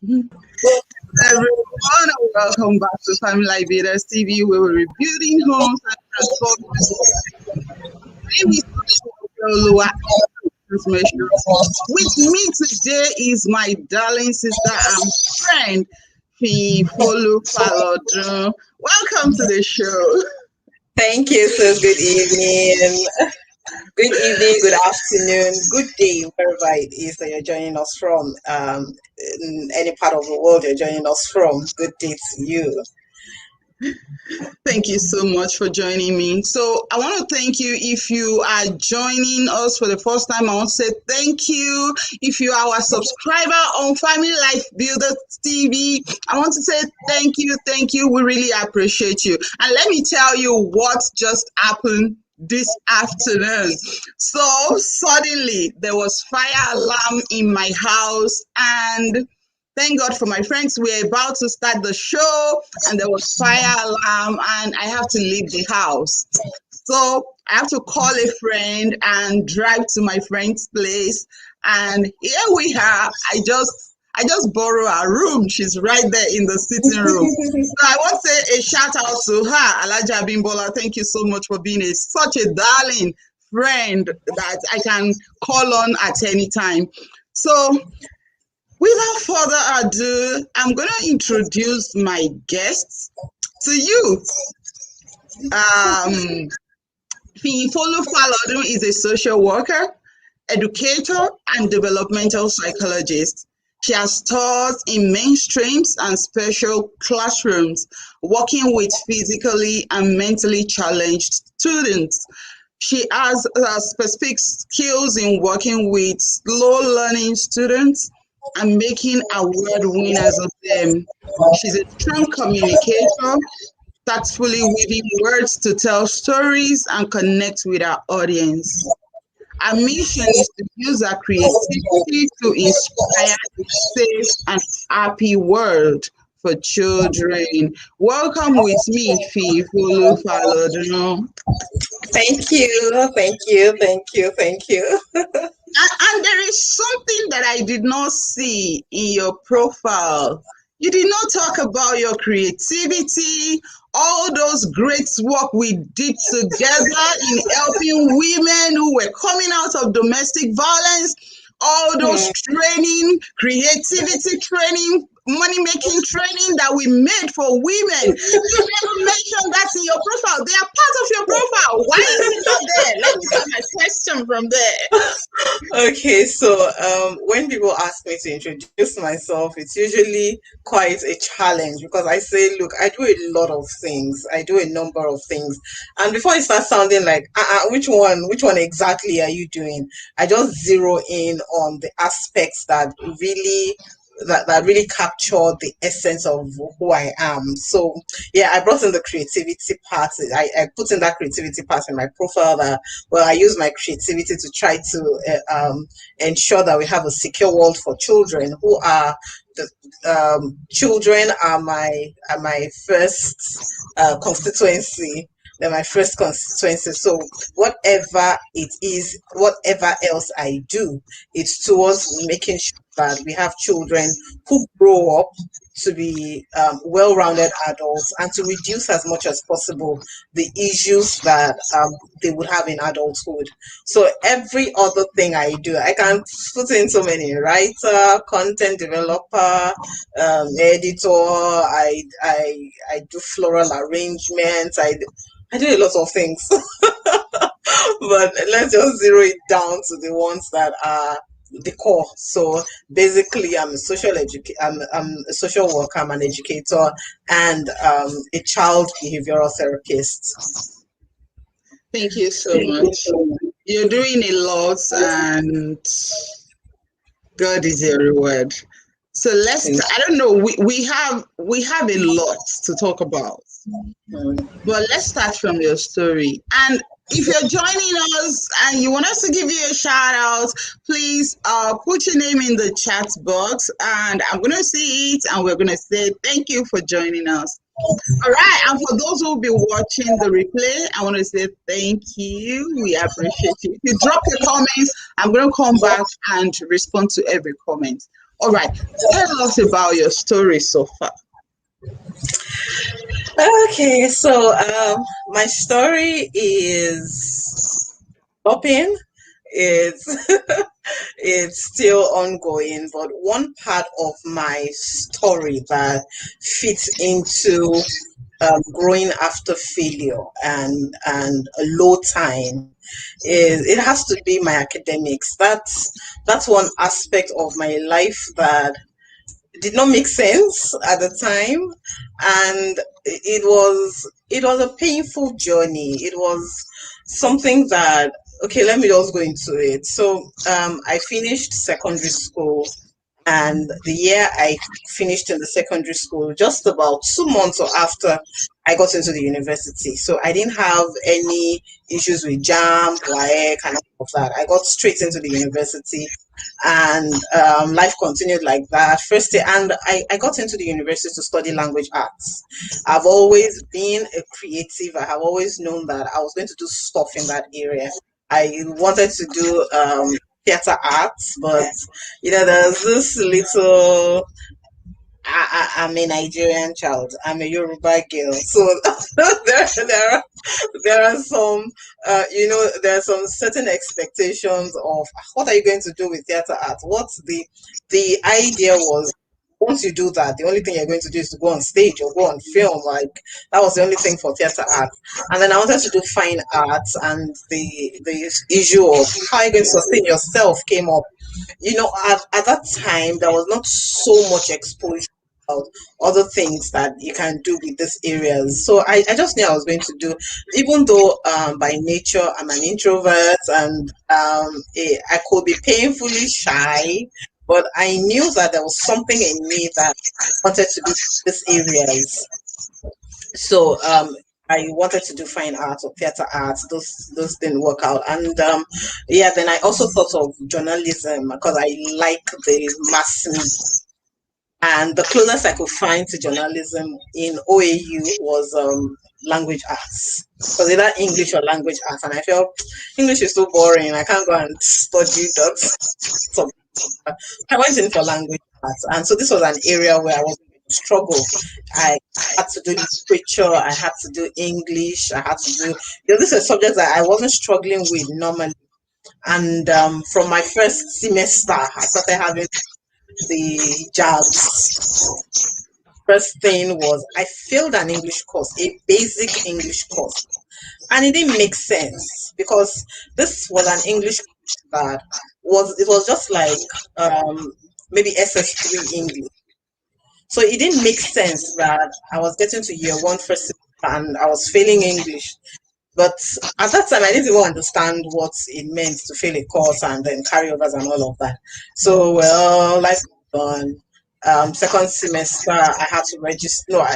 Everyone, and welcome back to Family Life Builders TV, where we're rebuilding homes and transforming society. My name is FiyinfOlu Transformation. With me today is my darling sister and friend, FiyinfOlu Falodun. Welcome to the show. Thank you, sis. Good evening. Good evening, good afternoon, good day, wherever it is that you're joining us from. In any part of the world you're joining us from. Good day to you. Thank you so much for joining me. So I want to thank you. If you are joining us for the first time, I want to say thank you. If you are a subscriber on Family Life Builders TV, I want to say thank you. Thank you. We really appreciate you. And let me tell you what just happened this afternoon. So suddenly there was fire alarm in my house, and thank God for my friends. We're about to start the show and there was fire alarm and I have to leave the house. So I have to call a friend and drive to my friend's place. And here we are. I just borrow her room. She's right there in the sitting room. So I want to say a shout out to her, Alaja Bimbola. Thank you so much for being such a darling friend that I can call on at any time. So without further ado, I'm going to introduce my guests to you. FiyinfOlu Falodun is a social worker, educator, and developmental psychologist. She has taught in mainstreams and special classrooms, working with physically and mentally challenged students. She has specific skills in working with slow learning students and making award winners of them. She's a strong communicator, tactfully weaving words to tell stories and connect with our audience. Our mission is to use our creativity to inspire a safe and happy world for children. Welcome with me, FiyinfOlu Falodun. Thank you. And there is something that I did not see in your profile. You did not talk about your creativity, all those great work we did together in helping women who were coming out of domestic violence, all those training, creativity training, money-making training that we made for women. You never mentioned that in your profile. They are part of your profile. Why is it not there? Let me start my question from there. Okay, so when people ask me to introduce myself, it's usually quite a challenge because I say, look, I do a lot of things. I do a number of things. And before it starts sounding like, which one exactly are you doing? I just zero in on the aspects that really capture the essence of who I am. So yeah, I brought in the creativity part. I put in that creativity part in my profile that, well, I use my creativity to try to ensure that we have a secure world for children who are children are my first constituency. They're my first constituency. So whatever it is, whatever else I do, it's towards making sure that we have children who grow up to be well-rounded adults and to reduce as much as possible the issues that they would have in adulthood. So every other thing I do, I can put in so many: writer, content developer, editor. I do floral arrangements. I do a lot of things. But let's just zero it down to the ones that are the core. So basically, I'm a I'm a social worker, I'm an educator, and a child behavioral therapist. Thank you so much. You're doing a lot, and God is your reward. So I don't know, we have a lot to talk about. But let's start from your story. And if you're joining us and you want us to give you a shout out, please put your name in the chat box and I'm going to see it and we're going to say thank you for joining us. All right. And for those who will be watching the replay, I want to say thank you. We appreciate you. If you drop your comments, I'm going to come back and respond to every comment. All right. Tell us about your story so far. Okay, so my story is open. It's it's still ongoing, but one part of my story that fits into growing after failure and a low time is it has to be my academics. That's one aspect of my life that did not make sense at the time, and it was a painful journey. It was something that, okay, let me just go into it. So I finished secondary school, and the year I finished in the secondary school, just about 2 months or after I got into the university. So I didn't have any issues with jam, WAEC, and all of that. I got straight into the university, and life continued like that. First day, and I got into the university to study language arts. I've always been a creative. I have always known that I was going to do stuff in that area. I wanted to do theater arts, but there's this little. I'm a Nigerian child. I'm a Yoruba girl, so there are some, there are some certain expectations of what are you going to do with theater art. What's the idea was, once you do that, the only thing you're going to do is to go on stage or go on film. Like, that was the only thing for theater art. And then I wanted to do fine arts, and the issue of how you're going to sustain yourself came up. At that time, there was not so much exposure about other things that you can do with these areas. So I just knew I was going to do, even though by nature I'm an introvert, and I could be painfully shy, but I knew that there was something in me that wanted to do these areas. So I wanted to do fine arts or theater arts. Those didn't work out, and yeah. Then I also thought of journalism because I like the mass media. And the closest I could find to journalism in OAU was language arts. Because either English or language arts, and I felt English is so boring. I can't go and study that. So I went in for language arts, and so this was an area where I was going to struggle. I had to do literature, I had to do English, I had to do. These are subjects that I wasn't struggling with normally. And from my first semester, I started having the jobs. First thing was I failed an English course, a basic English course, and it didn't make sense because this was an English that was just like maybe SS3 English. So it didn't make sense that I was getting to year one first semester and I was failing English. But at that time, I didn't even understand what it meant to fail a course and then carryovers and all of that. So, well, life went on. Second semester, I had to register. No,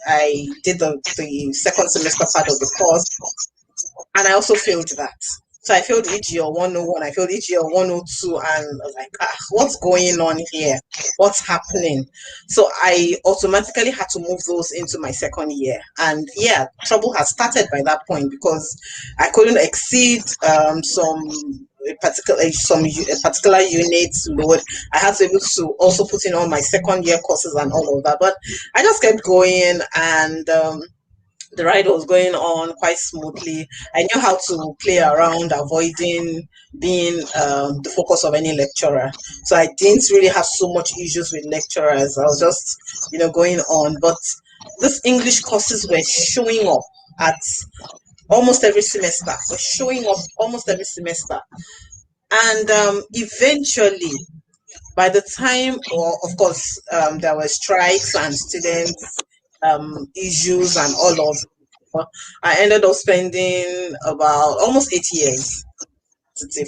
I did the second semester part of the course, and I also failed that. So I failed each year 101, I failed each year 102, and I was like, what's going on here? What's happening? So I automatically had to move those into my second year. And yeah, trouble has started by that point because I couldn't exceed a particular unit load. I had to be able to also put in all my second year courses and all of that. But I just kept going, and the ride was going on quite smoothly. I knew how to play around, avoiding being the focus of any lecturer. So I didn't really have so much issues with lecturers. I was just, going on. But these English courses were showing up at almost every semester. Were showing up almost every semester. And eventually, by the time, or of course, there were strikes and students issues and all of it. I ended up spending about almost 8 years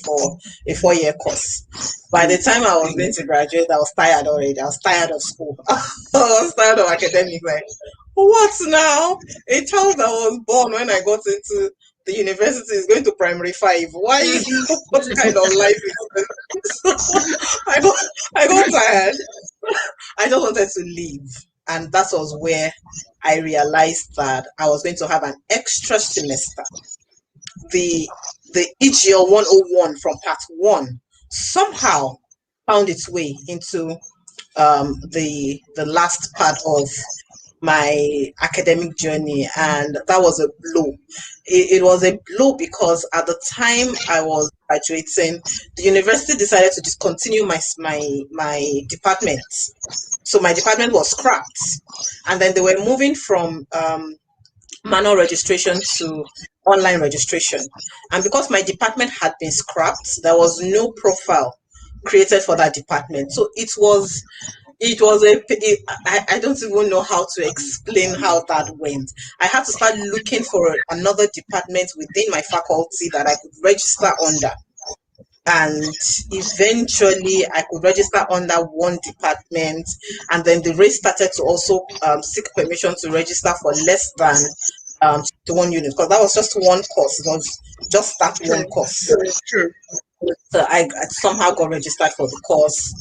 for a 4 year course. By the time I was going to graduate, I was tired already. I was tired of school. I was tired of academics. Like, what now? A child that was born when I got into the university is going to primary five. Why? What kind of life is this? I got tired. I just wanted to leave. And that was where I realized that I was going to have an extra semester. The each year 101 from part one somehow found its way into the last part of my academic journey, and that was a blow. It was a blow because at the time I was graduating, the university decided to discontinue my department. So my department was scrapped, and then they were moving from manual registration to online registration. And because my department had been scrapped, there was no profile created for that department. So I don't even know how to explain how that went. I had to start looking for another department within my faculty that I could register under. And eventually I could register under one department, and then the rate started to also seek permission to register for less than the one unit, because that was just one course. It was just that one course. True. So I somehow got registered for the course.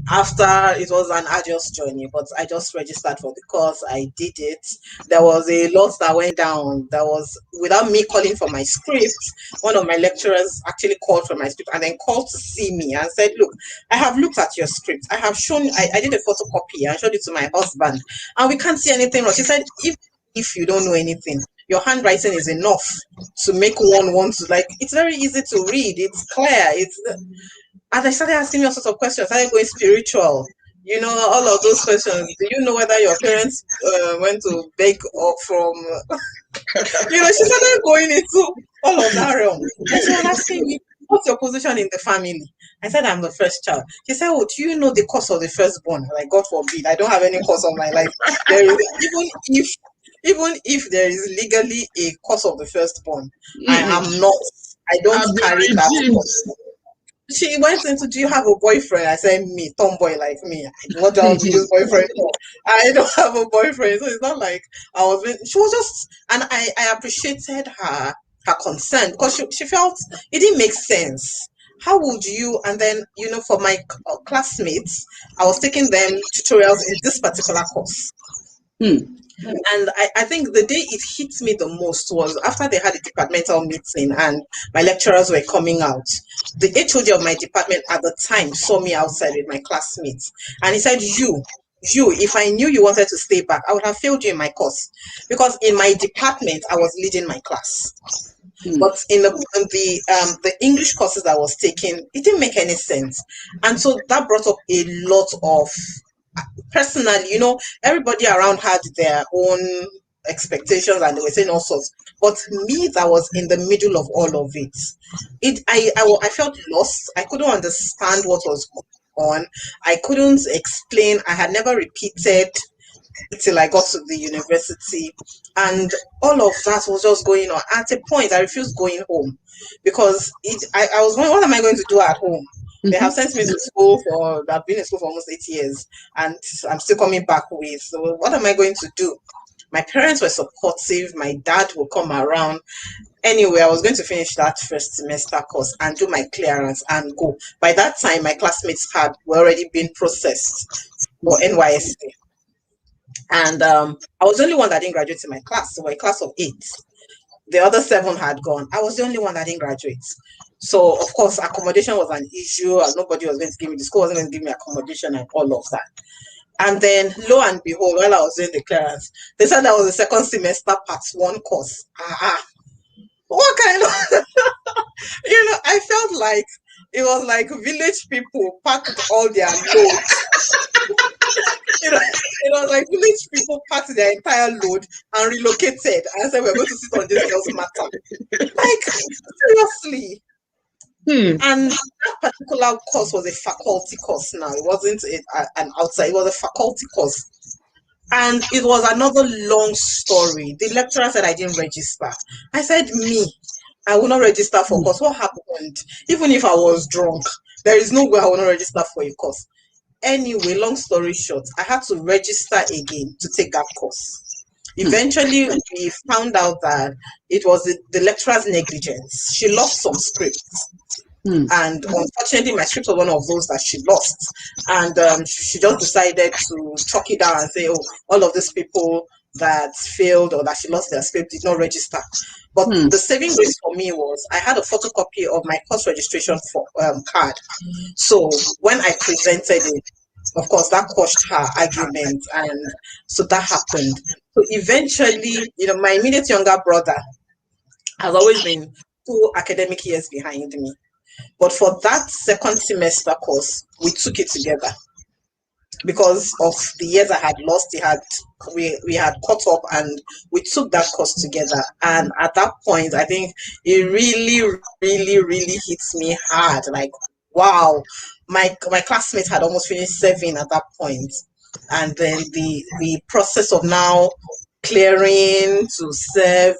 After, it was an arduous journey, but I just registered for the course. I did it. There was a lot that went down. There was, without me calling for my script, one of my lecturers actually called for my script and then called to see me and said, "Look, I have looked at your script. I have shown, I did a photocopy and showed it to my husband, and we can't see anything wrong." She said, if you don't know anything, your handwriting is enough to make one want to, like, it's very easy to read, it's clear, and I started asking me all sorts of questions. I started going spiritual, all of those questions. Do you know whether your parents went to beg or from she started going into all of that realm, and she was asking me, "What's your position in the family?" I said, "I'm the first child." She said, "Oh, do you know the cause of the firstborn?" Like, God forbid, I don't have any cause of my life. There is, even if there is legally a cause of the firstborn, I am not. I don't carry that. She went into, "Do you have a boyfriend?" I said, "Me, tomboy like me. What do I want to use boyfriend for? I don't have a boyfriend." So it's not like I was she was just, and I appreciated her concern, because she felt it didn't make sense. How would you? And then, for my classmates, I was taking them tutorials in this particular course. And I think the day it hit me the most was after they had a departmental meeting and my lecturers were coming out. The HOD of my department at the time saw me outside with my classmates, and he said, you, if I knew you wanted to stay back, I would have failed you in my course, because in my department I was leading my class. But in the English courses I was taking, it didn't make any sense. And so that brought up a lot of, personally, everybody around had their own expectations and they were saying all sorts. But me, that was in the middle of all of it, I felt lost. I couldn't understand what was going on. I couldn't explain. I had never repeated till I got to the university, and all of that was just going on. At a point, I refused going home, because I was wondering, what am I going to do at home? They have sent me to school I've been in school for almost 8 years, and I'm still coming back with. So what am I going to do? My parents were supportive. My dad would come around. Anyway, I was going to finish that first semester course and do my clearance and go. By that time, my classmates were already being processed for NYSC. And I was the only one that didn't graduate in my class. So we're a class of 8. The other 7 had gone. I was the only one that didn't graduate. So, of course, accommodation was an issue, and nobody was going to give me, the school wasn't going to give me accommodation and all of that. And then, lo and behold, while I was doing the clearance, they said that was the second semester part 1 course. What kind of, I felt like it was like village people packed all their loads. It was like village people packed their entire load and relocated and said, "We're going to sit on this girl's matter." Like, seriously. And that particular course was a faculty course now. It wasn't an outside, it was a faculty course. And it was another long story. The lecturer said I didn't register. I said, "Me, I will not register for a course. What happened? Even if I was drunk, there is no way I will not register for a course." Anyway, long story short, I had to register again to take that course. Eventually, we found out that it was the lecturer's negligence. She lost some scripts. And unfortunately, my script was one of those that she lost. And she just decided to chalk it down and say, "Oh, all of these people that failed or that she lost their script did not register." But the saving grace for me was I had a photocopy of my course registration card. So when I presented it, of course, that quashed her argument, and so that happened. So eventually, my immediate younger brother has always been 2 academic years behind me. But for that second semester course, we took it together because of the years I had lost. We had caught up, and we took that course together. And at that point, I think it really, really, really hits me hard. Like, wow, my classmates had almost finished serving at that point, and then the process of now clearing to serve,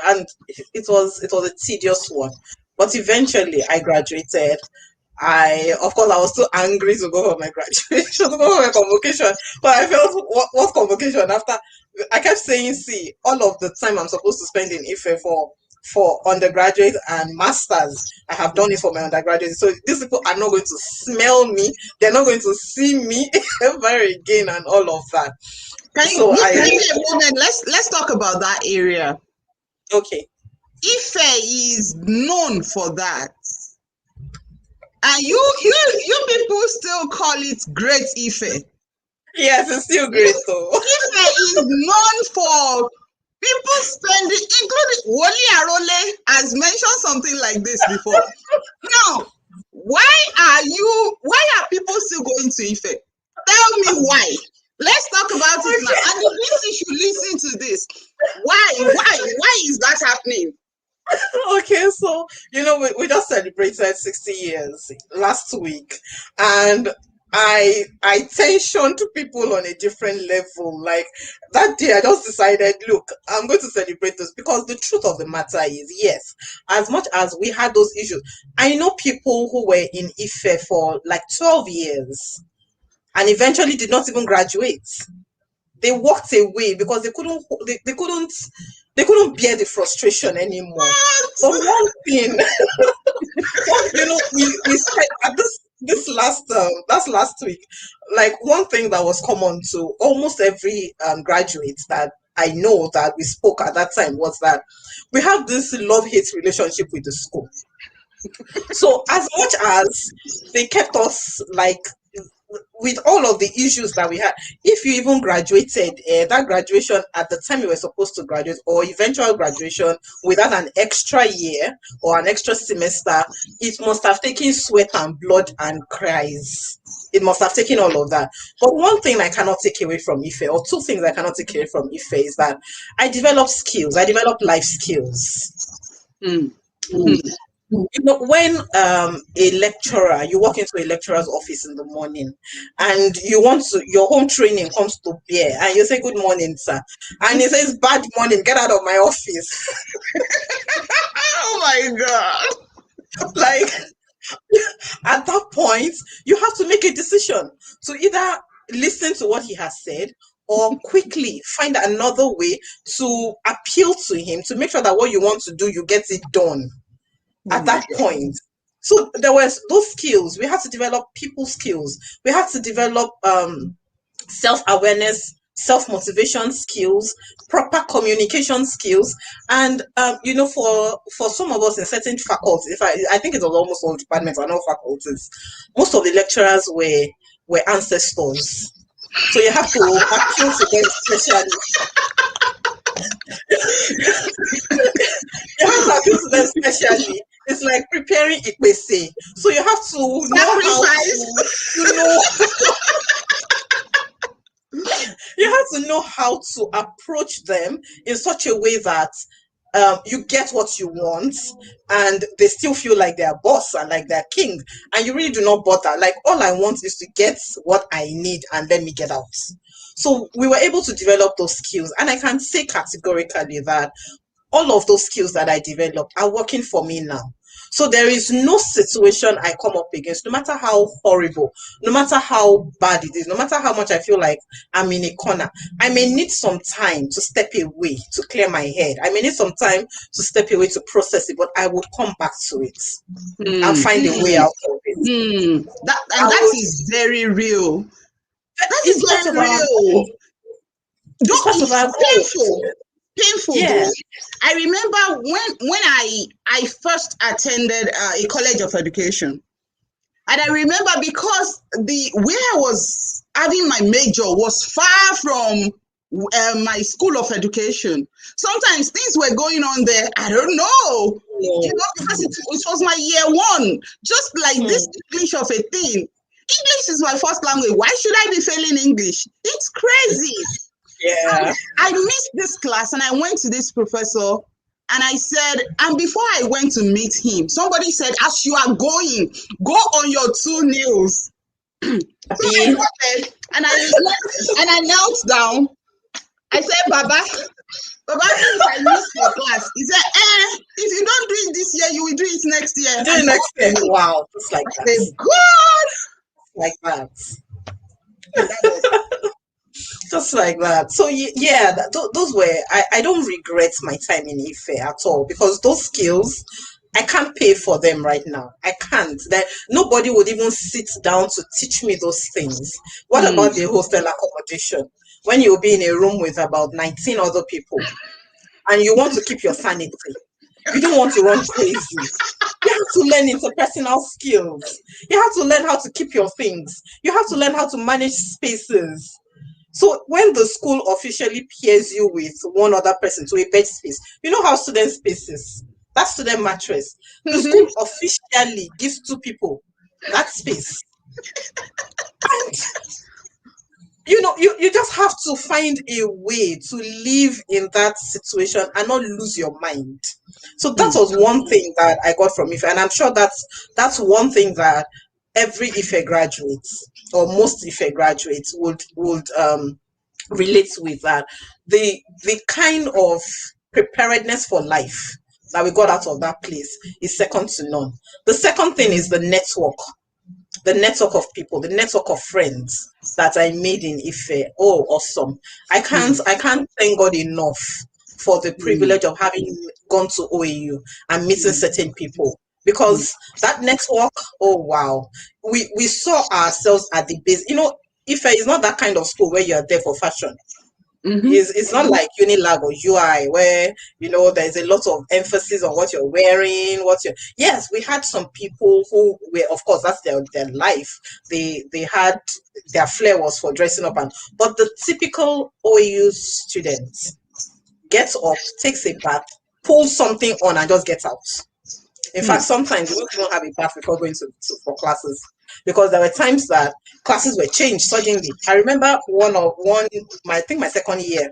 and it was a tedious one. But eventually, I graduated. Of course, I was too angry to go for my graduation, to go for my convocation. But I felt, what convocation? After I kept saying, see, all of the time I'm supposed to spend in Ife for undergraduate and masters, I have done it for my undergraduate. So these people are not going to smell me. They're not going to see me ever again, and all of that. So Give me a moment. Let's talk about that area. Okay. Ife is known for that. And you people still call it Great Ife. Yes, it's still great though. Ife is known for people spending, including Wole Arole has mentioned something like this before. Now, why are people still going to Ife? Tell me why. Let's talk about it now. And the BBC should listen to this. Why is that happening? Okay, so we just celebrated 60 years last week, and I tensioned people on a different level. Like that day, I just decided, look, I'm going to celebrate this, because the truth of the matter is, yes, as much as we had those issues, I know people who were in Ife for like 12 years and eventually did not even graduate. They walked away because they couldn't bear the frustration anymore. But one thing, we said at this last week, like one thing that was common to almost every graduate that I know that we spoke at that time was that we have this love-hate relationship with the school. So as much as they kept us like with all of the issues that we had, if you even graduated, that graduation at the time you were supposed to graduate, or eventual graduation without an extra year or an extra semester, it must have taken sweat and blood and cries. It must have taken all of that. But one thing I cannot take away from Ife, or two things I cannot take away from Ife, is that I developed skills. I developed life skills. Mm. Mm. When a lecturer, you walk into a lecturer's office in the morning, and your home training comes to bear, and you say, good morning, sir, and he says, bad morning, get out of my office. Oh my God. Like, at that point, you have to make a decision to either listen to what he has said, or quickly find another way to appeal to him, to make sure that what you want to do, you get it done at that point. So there was those skills. We had to develop people skills. We had to develop self-awareness, self-motivation skills, proper communication skills. And for some of us in certain faculties, I think it was almost all departments and all faculties, most of the lecturers were ancestors. So you have to appeal to them especially. You have to appeal to them especially. It's like preparing Ikpese. So you have to you have to know how to approach them in such a way that you get what you want, and they still feel like they're boss and like they're king, and you really do not bother. Like, all I want is to get what I need and let me get out. So we were able to develop those skills, and I can say categorically that all of those skills that I developed are working for me now. So there is no situation I come up against, no matter how horrible, no matter how bad it is, no matter how much I feel like I'm in a corner. I may need some time to step away to clear my head. I may need some time to step away to process it, but I would come back to it and find a way out of it. That is very real. That is very real. It's painful yeah. Though. I remember when I first attended a college of education, and I remember because where I was having my major was far from my school of education. Sometimes things were going on there. I don't know, because it was my year one. Just like this English of a thing. English is my first language. Why should I be failing English? It's crazy. Yeah. I missed this class and I went to this professor and I said, and before I went to meet him, somebody said, as you are going, go on your 2 knees. So I went and I knelt down. I said, Baba, since I missed your class. He said, if you don't do it this year, you will do it next year. Do it next year. Wow, just like that. Say, God, like that. Just like that. So yeah, those were. I don't regret my time in Ife at all, because those skills, I can't pay for them right now. I can't. That nobody would even sit down to teach me those things. What about the hostel accommodation? When you'll be in a room with about 19 other people and you want to keep your sanity, you don't want to run crazy. You have to learn interpersonal skills. You have to learn how to keep your things. You have to learn how to manage spaces. So when the school officially pairs you with one other person to a bed space, you know how student spaces, that student mattress, the school officially gives 2 people that space. And you just have to find a way to live in that situation and not lose your mind. So that was one thing that I got from Ife, and I'm sure that's one thing that every Ife graduate, or most Ife graduates, would relate with, that the kind of preparedness for life that we got out of that place is second to none. The second thing is the network of people, the network of friends that I made in Ife. Oh, awesome. I can't thank God enough for the privilege of having gone to OAU and meeting certain people, because that network, oh wow, we saw ourselves at the base. Ife is not that kind of school where you're there for fashion. It's not like Unilag or UI, where there's a lot of emphasis on what you're wearing, yes, we had some people who were, of course, that's their life. They had, their flair was for dressing up, but the typical OAU student gets up, takes a bath, pulls something on, and just gets out. In fact, sometimes we don't even have a bath before going for classes, because there were times that classes were changed suddenly. I remember I think my second year,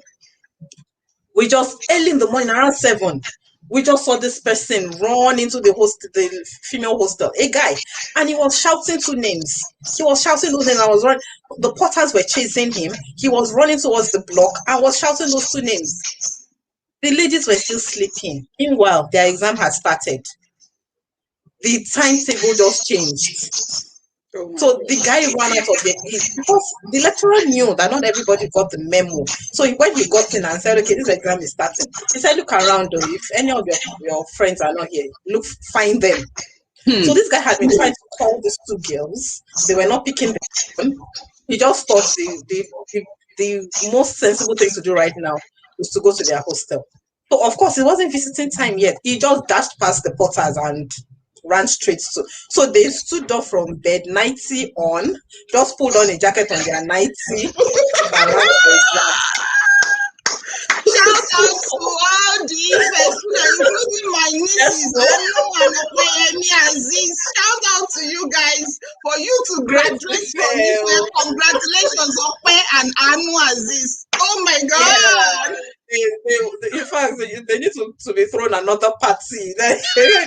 we just, early in the morning, around 7, we just saw this person run into the female hostel, a guy, and he was shouting 2 names. He was shouting those names. The porters were chasing him. He was running towards the block and was shouting those 2 names. The ladies were still sleeping. Meanwhile, their exam had started. The timetable just changed. So the guy ran out of the place, because the lecturer knew that not everybody got the memo. So when he got in and said, okay, this exam is starting, he said, look around, though. If any of your friends are not here, find them. So this guy had been trying to call these 2 girls. They were not picking them. He just thought the most sensible thing to do right now is to go to their hostel. So of course, it wasn't visiting time yet. He just dashed past the porters and ran straight to. So they stood up from bed, nightie on, just pulled on a jacket on their nightie, and ran for exam. Shout out to all the Ife, including my nieces, Anu and Aziz. Shout out to you guys for you to graduate from Ife. Congratulations, Ope and Anu Aziz. Oh my God. Yeah. In fact, they need to be thrown another party,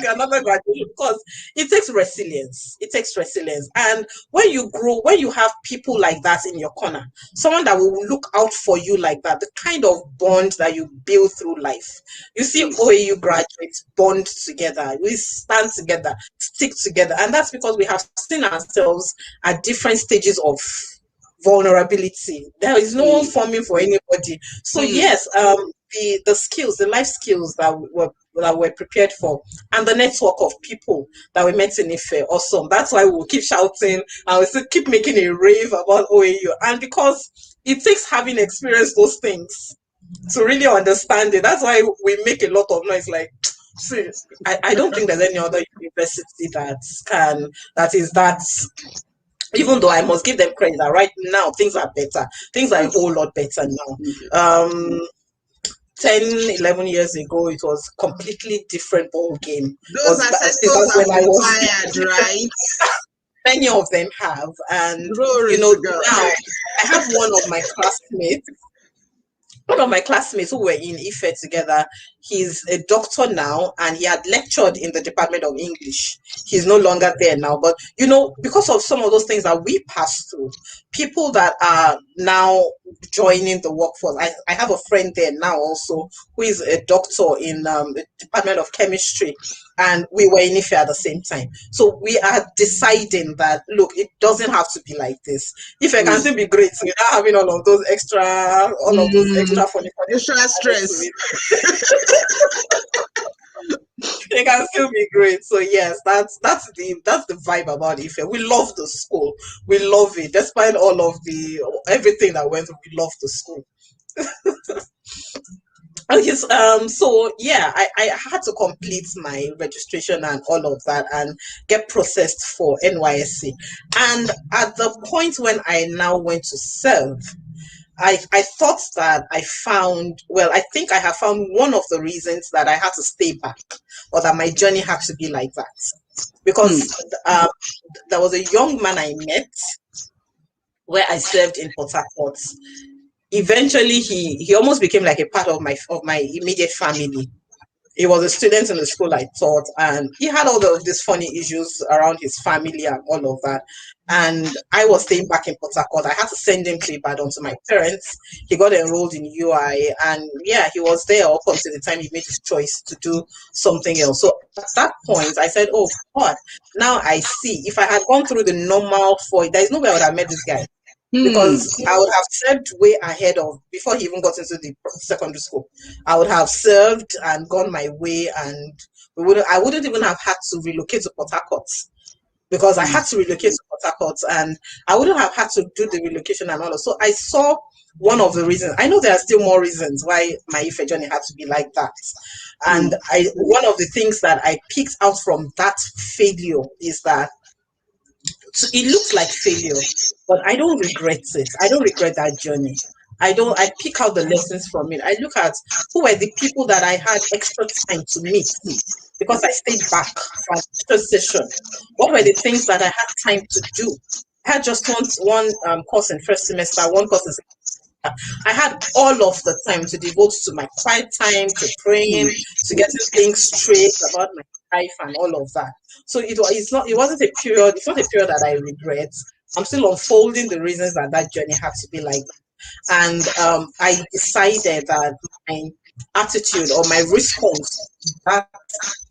another graduation, because it takes resilience. It takes resilience. And when you grow, when you have people like that in your corner, someone that will look out for you like that, the kind of bond that you build through life. You see OAU graduates bond together. We stand together, stick together. And that's because we have seen ourselves at different stages of vulnerability. There is no one forming for anybody. So yes, the skills, the life skills that we're prepared for, and the network of people that we met in Ife, awesome. That's why we'll keep shouting and we'll still keep making a rave about OAU. And because it takes having experienced those things to really understand it. That's why we make a lot of noise. Like, see, I don't think there's any other university that is that even though I must give them credit that right now things are better. Things are a whole lot better now. Um, 10, 11 years ago, it was completely different ball game. Those I think ancestors that's have when I was, retired, right? many of them have. And, Glory you know, to God. now I have one of my classmates who were in Ife together. He's a doctor now, and he had lectured in the Department of English. He's no longer there now, but you know, because of some of those things that we pass through, people that are now joining the workforce. I have a friend there now also who is a doctor in the Department of Chemistry, and we were in Ife at the same time. So we are deciding that look, it doesn't have to be like this. Ife can still be great without having all of those extra funny Extra things added to stress. it. It can still be great. So yes, that's the vibe about Ife. We love the school. We love it, despite all of the everything that went through. We love the school. Okay, so yeah, I had to complete my registration and all of that and get processed for NYSC. And at the point when I now went to serve, I thought that I think I have found one of the reasons that I had to stay back or that my journey had to be like that. Hmm. Because um, there was a young man I met where I served in Port Harcourt. Eventually, he almost became like a part of my immediate family. He was a student in the school I taught, and he had all of these funny issues around his family and all of that. And I was staying back in Port Harcourt. I had to send him to Ibadan to my parents. He got enrolled in UI, and yeah, he was there up until the time he made his choice to do something else. So at that point, I said, "Oh God, now I see. If I had gone through the normal there is no way I would have met this guy." Hmm. Because I would have served way ahead of before he even got into the secondary school. I would have served and gone my way, and I wouldn't even have had to relocate to Port Harcourt because I had to relocate to Port Harcourt, and I wouldn't have had to do the relocation and all that. So I saw one of the reasons. I know there are still more reasons why my Ife journey had to be like that, Hmm. and I one of the things that I picked out from that failure is that so it looks like failure, but I don't regret it. I don't regret that journey. I pick out the lessons from it. I look at who were the people that I had extra time to meet because I stayed back for an extra session. What were the things that I had time to do? I had just one course in first semester, one course in I had all of the time to devote to my quiet time, to praying, to getting things straight about my life and all of that. So it's not a period that I regret. I'm still unfolding the reasons that that journey had to be like that. And I decided that my attitude or my response to that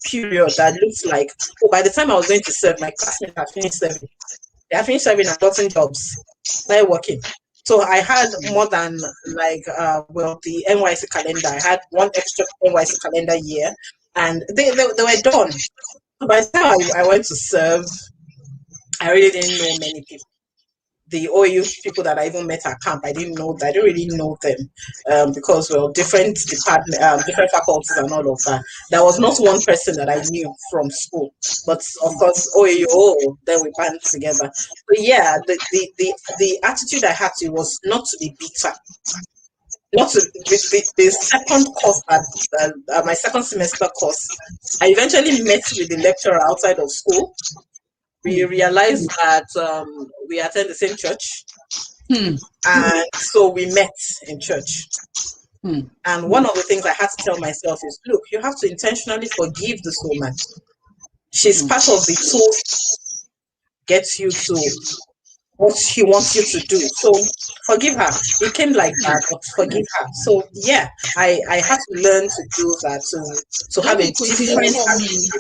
period that looks like, oh, by the time I was going to serve, my classmates had finished serving. They had finished serving and gotten jobs, started working. So I had more than the NYC calendar. I had one extra NYC calendar year, and they were done. So by the time I went to serve, I really didn't know many people. The OU people that I even met at camp, I didn't know. I didn't really know them because different department, different faculties, and all of that. There was not one person that I knew from school, but of course OAU. Then we band together. But yeah, the attitude I had to was not to be bitter. Not to the second course my second semester course. I eventually met with the lecturer outside of school. We realized that we attend the same church. Hmm. And so we met in church. Hmm. And one of the things I had to tell myself is, look, you have to intentionally forgive this woman. She's part of the tool gets you to what he wants you to do. So forgive her. It came like that, but forgive her. So yeah, I had to learn to do that to Let have me a quickly different come in. attitude.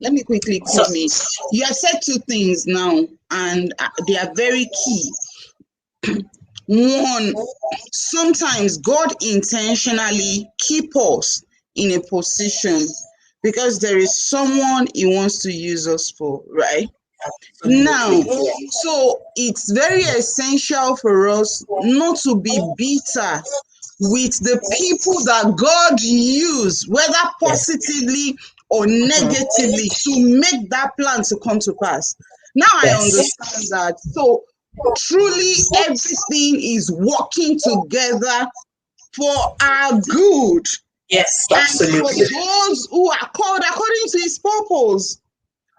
Let me quickly So come in. You have said two things now, and they are very key. One, sometimes God intentionally keep us in a position because there is someone He wants to use us for, right? Now, absolutely, yeah. so it's very essential for us not to be bitter with the people that God used, whether Yes, positively or negatively to make that plan to come to pass. Now I understand that. So truly everything is working together for our good. Yes, And for absolutely. those who are called according to his purpose.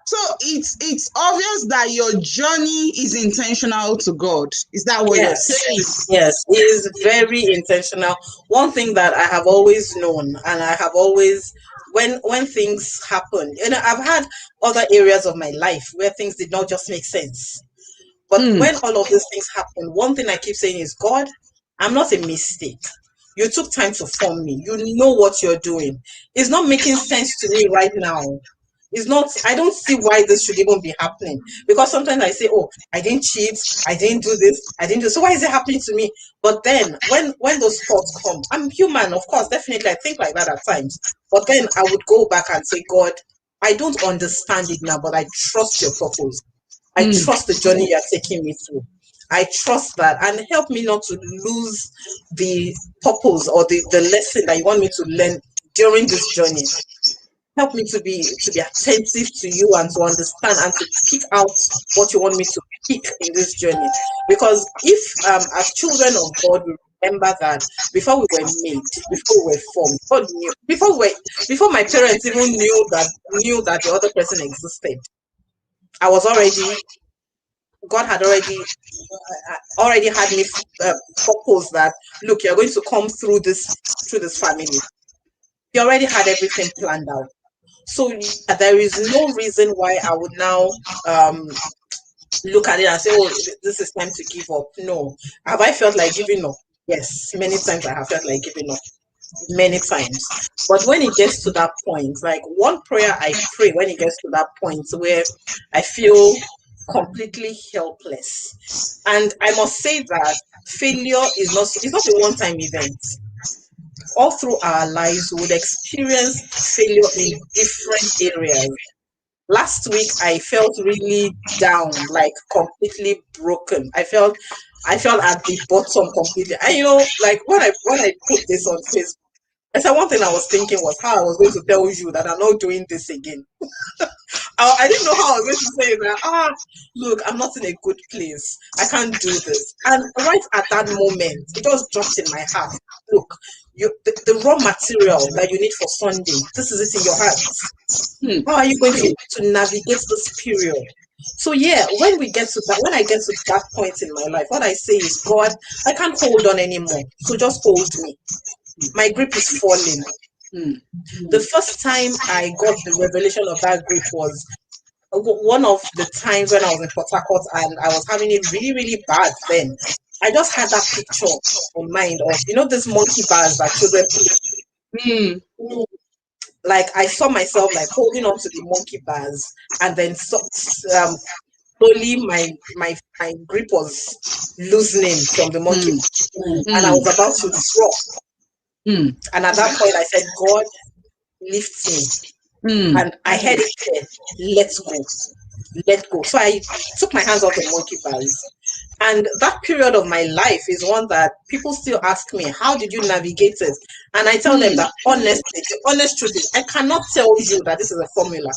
So it's obvious that your journey is intentional to God. Is that what you're Yes, saying? yes, it is very intentional. One thing that I have always known, and I have always, when things happen, I've had other areas of my life where things did not just make sense. But Mm, when all of these things happen, one thing I keep saying is, God, I'm not a mistake. You took time to form me. You know what you're doing. It's not making sense to me right now. It's not, I don't see why this should even be happening. Because sometimes I say, oh, I didn't cheat, I didn't do this, I didn't do so why is it happening to me? But then when those thoughts come, I'm human, of course, definitely I think like that at times. But then I would go back and say, God, I don't understand it now, but I trust your purpose. I mm, trust the journey you're taking me through. I trust that, and help me not to lose the purpose or the lesson that you want me to learn during this journey. Help me to be attentive to you and to understand and to pick out what you want me to pick in this journey. Because if as children of God we remember that before we were made, before we were formed, God knew before my parents even knew that the other person existed. I was already God had already had me purpose that look, you're going to come through this family. He already had everything planned out. So yeah, there is no reason why I would now look at it and say, oh, this is time to give up. No. Have I felt like giving up? Yes, many times I have felt like giving up. Many times. But when it gets to that point, like one prayer I pray when it gets to that point where I feel completely helpless. And I must say that failure is not a one-time event. All through our lives, we would experience failure in different areas. Last week I felt really down, like completely broken. I felt at the bottom completely. And like when I put this on Facebook, I said one thing I was thinking was how I was going to tell you that I'm not doing this again. I didn't know how I was going to say that. Look, I'm not in a good place. I can't do this. And right at that moment, it just dropped in my heart. Look, the raw material that you need for Sunday, this is it in your hands. mm, How are you going to navigate this period? So yeah, when I get to that point in my life, what I say is, God, I can't hold on anymore. So just hold me. My grip is falling. mm, The first time I got the revelation of that grip was one of the times when I was in Port Harcourt and I was having it really, really bad then. I just had that picture in mind of, these monkey bars that children play. mm, Like I saw myself like holding on to the monkey bars, and then slowly my grip was loosening from the monkey, mm, and I mm, was about to drop. mm, And at that point, I said, God, lift me. mm, And I heard it clear, let go, let go. So I took my hands off the monkey bars. And that period of my life is one that people still ask me, how did you navigate it? And I tell them mm, that honestly, the honest truth is, I cannot tell you that this is a formula.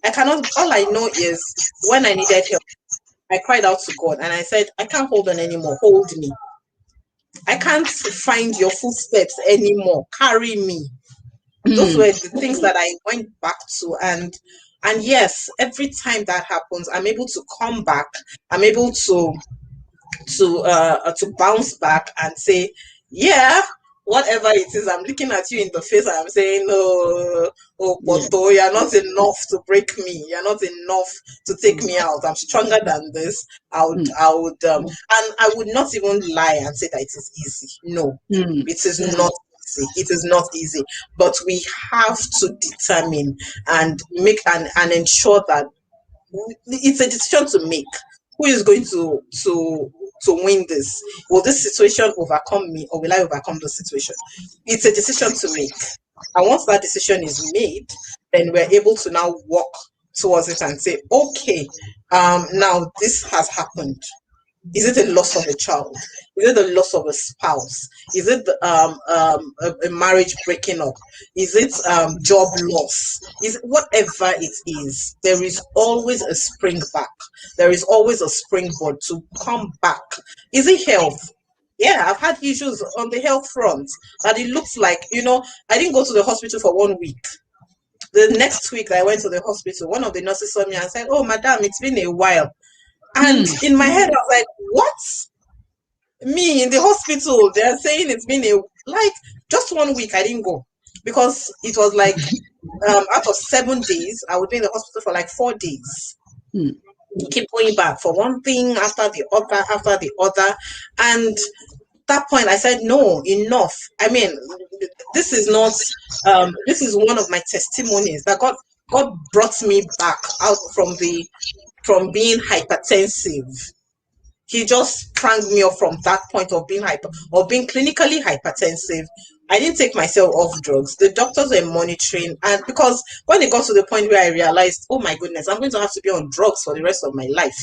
I cannot, all I know is when I needed help, I cried out to God and I said, I can't hold on anymore. Hold me. I can't find your footsteps anymore. Carry me. Those mm, were the things that I went back to. And yes, every time that happens, I'm able to come back. I'm able to bounce back and say, yeah, whatever it is, I'm looking at you in the face and I'm saying, no, oh, yeah, Poto, you're not enough to break me. You're not enough to take me out. I'm stronger than this. mm, And I would not even lie and say that it is easy. No, mm, it is not easy. It is not easy. But we have to determine and make and ensure that it's a decision to make. Who is going to win this? Will this situation overcome me, or will I overcome the situation? It's a decision to make. And once that decision is made, then we're able to now walk towards it and say, okay, now this has happened. Is it a loss of a child? Is it the loss of a spouse? Is it a marriage breaking up? Is it job loss? Is it, whatever it is, there is always a spring back. There is always a springboard to come back. Is it health? Yeah, I've had issues on the health front that it looks like, I didn't go to the hospital for 1 week. The next week I went to the hospital, one of the nurses saw me and said, "Oh, madam, it's been a while." And in my head, I was like, what? Me in the hospital? They're saying it's been just 1 week I didn't go because it was like out of 7 days, I would be in the hospital for like 4 days. Keep going back for one thing after the other. And that point I said, no, enough. I mean, this is not this is one of my testimonies that God brought me back out from being hypertensive. He just sprang me up from that point of being clinically hypertensive. I didn't take myself off drugs. The doctors were monitoring, and because when it got to the point where I realized, oh my goodness, I'm going to have to be on drugs for the rest of my life.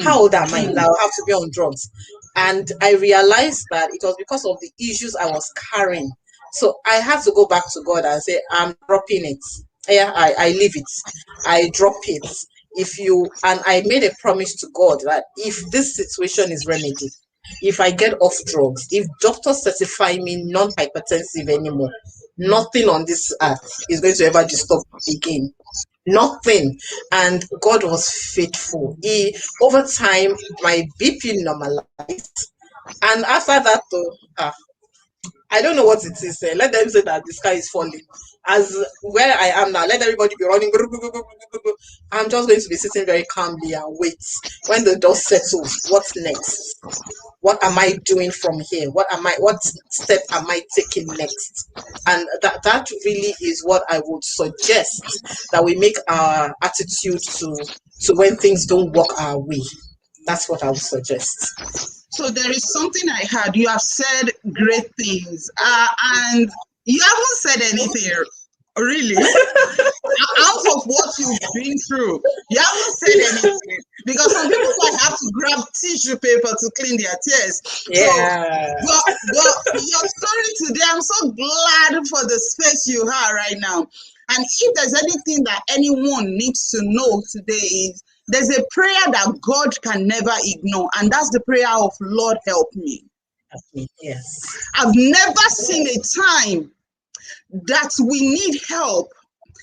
How old am I now? I'll have to be on drugs. And I realized that it was because of the issues I was carrying. So I had to go back to God and say, I'm dropping it. Yeah, I leave it. I drop it. And I made a promise to God that if this situation is remedied, if I get off drugs, if doctors certify me non-hypertensive anymore, nothing on this earth is going to ever disturb me again. Nothing. And God was faithful. Over time, my BP normalized. And after that, though, I don't know what it is. Let them say that the sky is falling. As where I am now, let everybody be running. I'm just going to be sitting very calmly and wait. When the dust settles, what's next? What am I doing from here? What step am I taking next? And that really is what I would suggest, that we make our attitude to when things don't work our way. That's what I would suggest. So there is something I heard. You have said great things, and you haven't said anything really out of what you've been through. You haven't said anything because some people might have to grab tissue paper to clean their tears. Yeah. So your story today, I'm so glad for the space you have right now. And if there's anything that anyone needs to know today is, there's a prayer that God can never ignore, and that's the prayer of Lord, help me. Yes. I've never seen a time that we need help.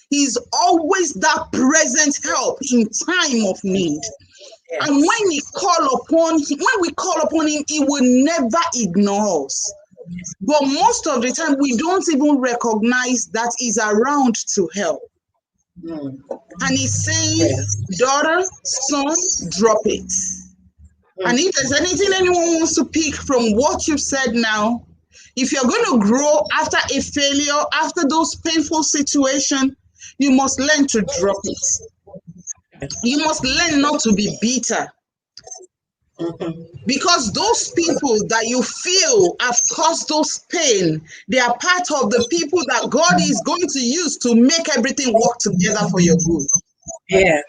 He's always that present help in time of need. Yes. And when we call upon him, he will never ignore us. But most of the time, we don't even recognize that he's around to help. And he's saying, daughter, son, drop it. And if there's anything anyone wants to pick from what you've said now, if you're going to grow after a failure, after those painful situations, you must learn to drop it. You must learn not to be bitter. Because those people that you feel have caused those pain, they are part of the people that God is going to use to make everything work together for your good. Yeah.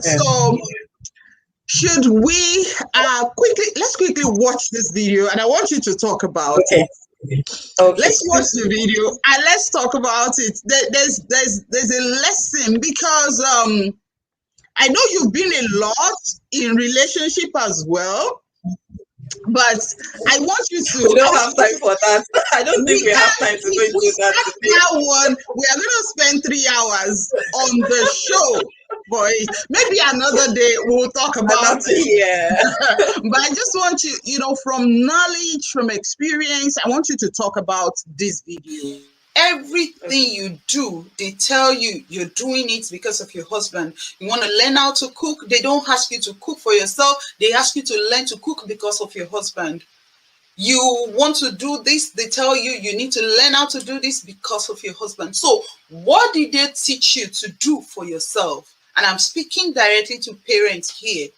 So should we let's quickly watch this video, and I want you to talk about it. Okay. Let's watch the video and let's talk about it. There's a lesson, because I know you've been a lot in relationship as well, but I want you to. We don't have time for that. I don't think we have time to go into that today. That one, we are going to spend 3 hours on the show, boy. Maybe another day we'll talk about it. Yeah. But I just want you, from knowledge, from experience, I want you to talk about this video. Everything you do, they tell you you're doing it because of your husband. You want to learn how to cook, they don't ask you to cook for yourself. They ask you to learn to cook because of your husband. You want to do this, they tell you you need to learn how to do this because of your husband. So what did they teach you to do for yourself? And I'm speaking directly to parents here.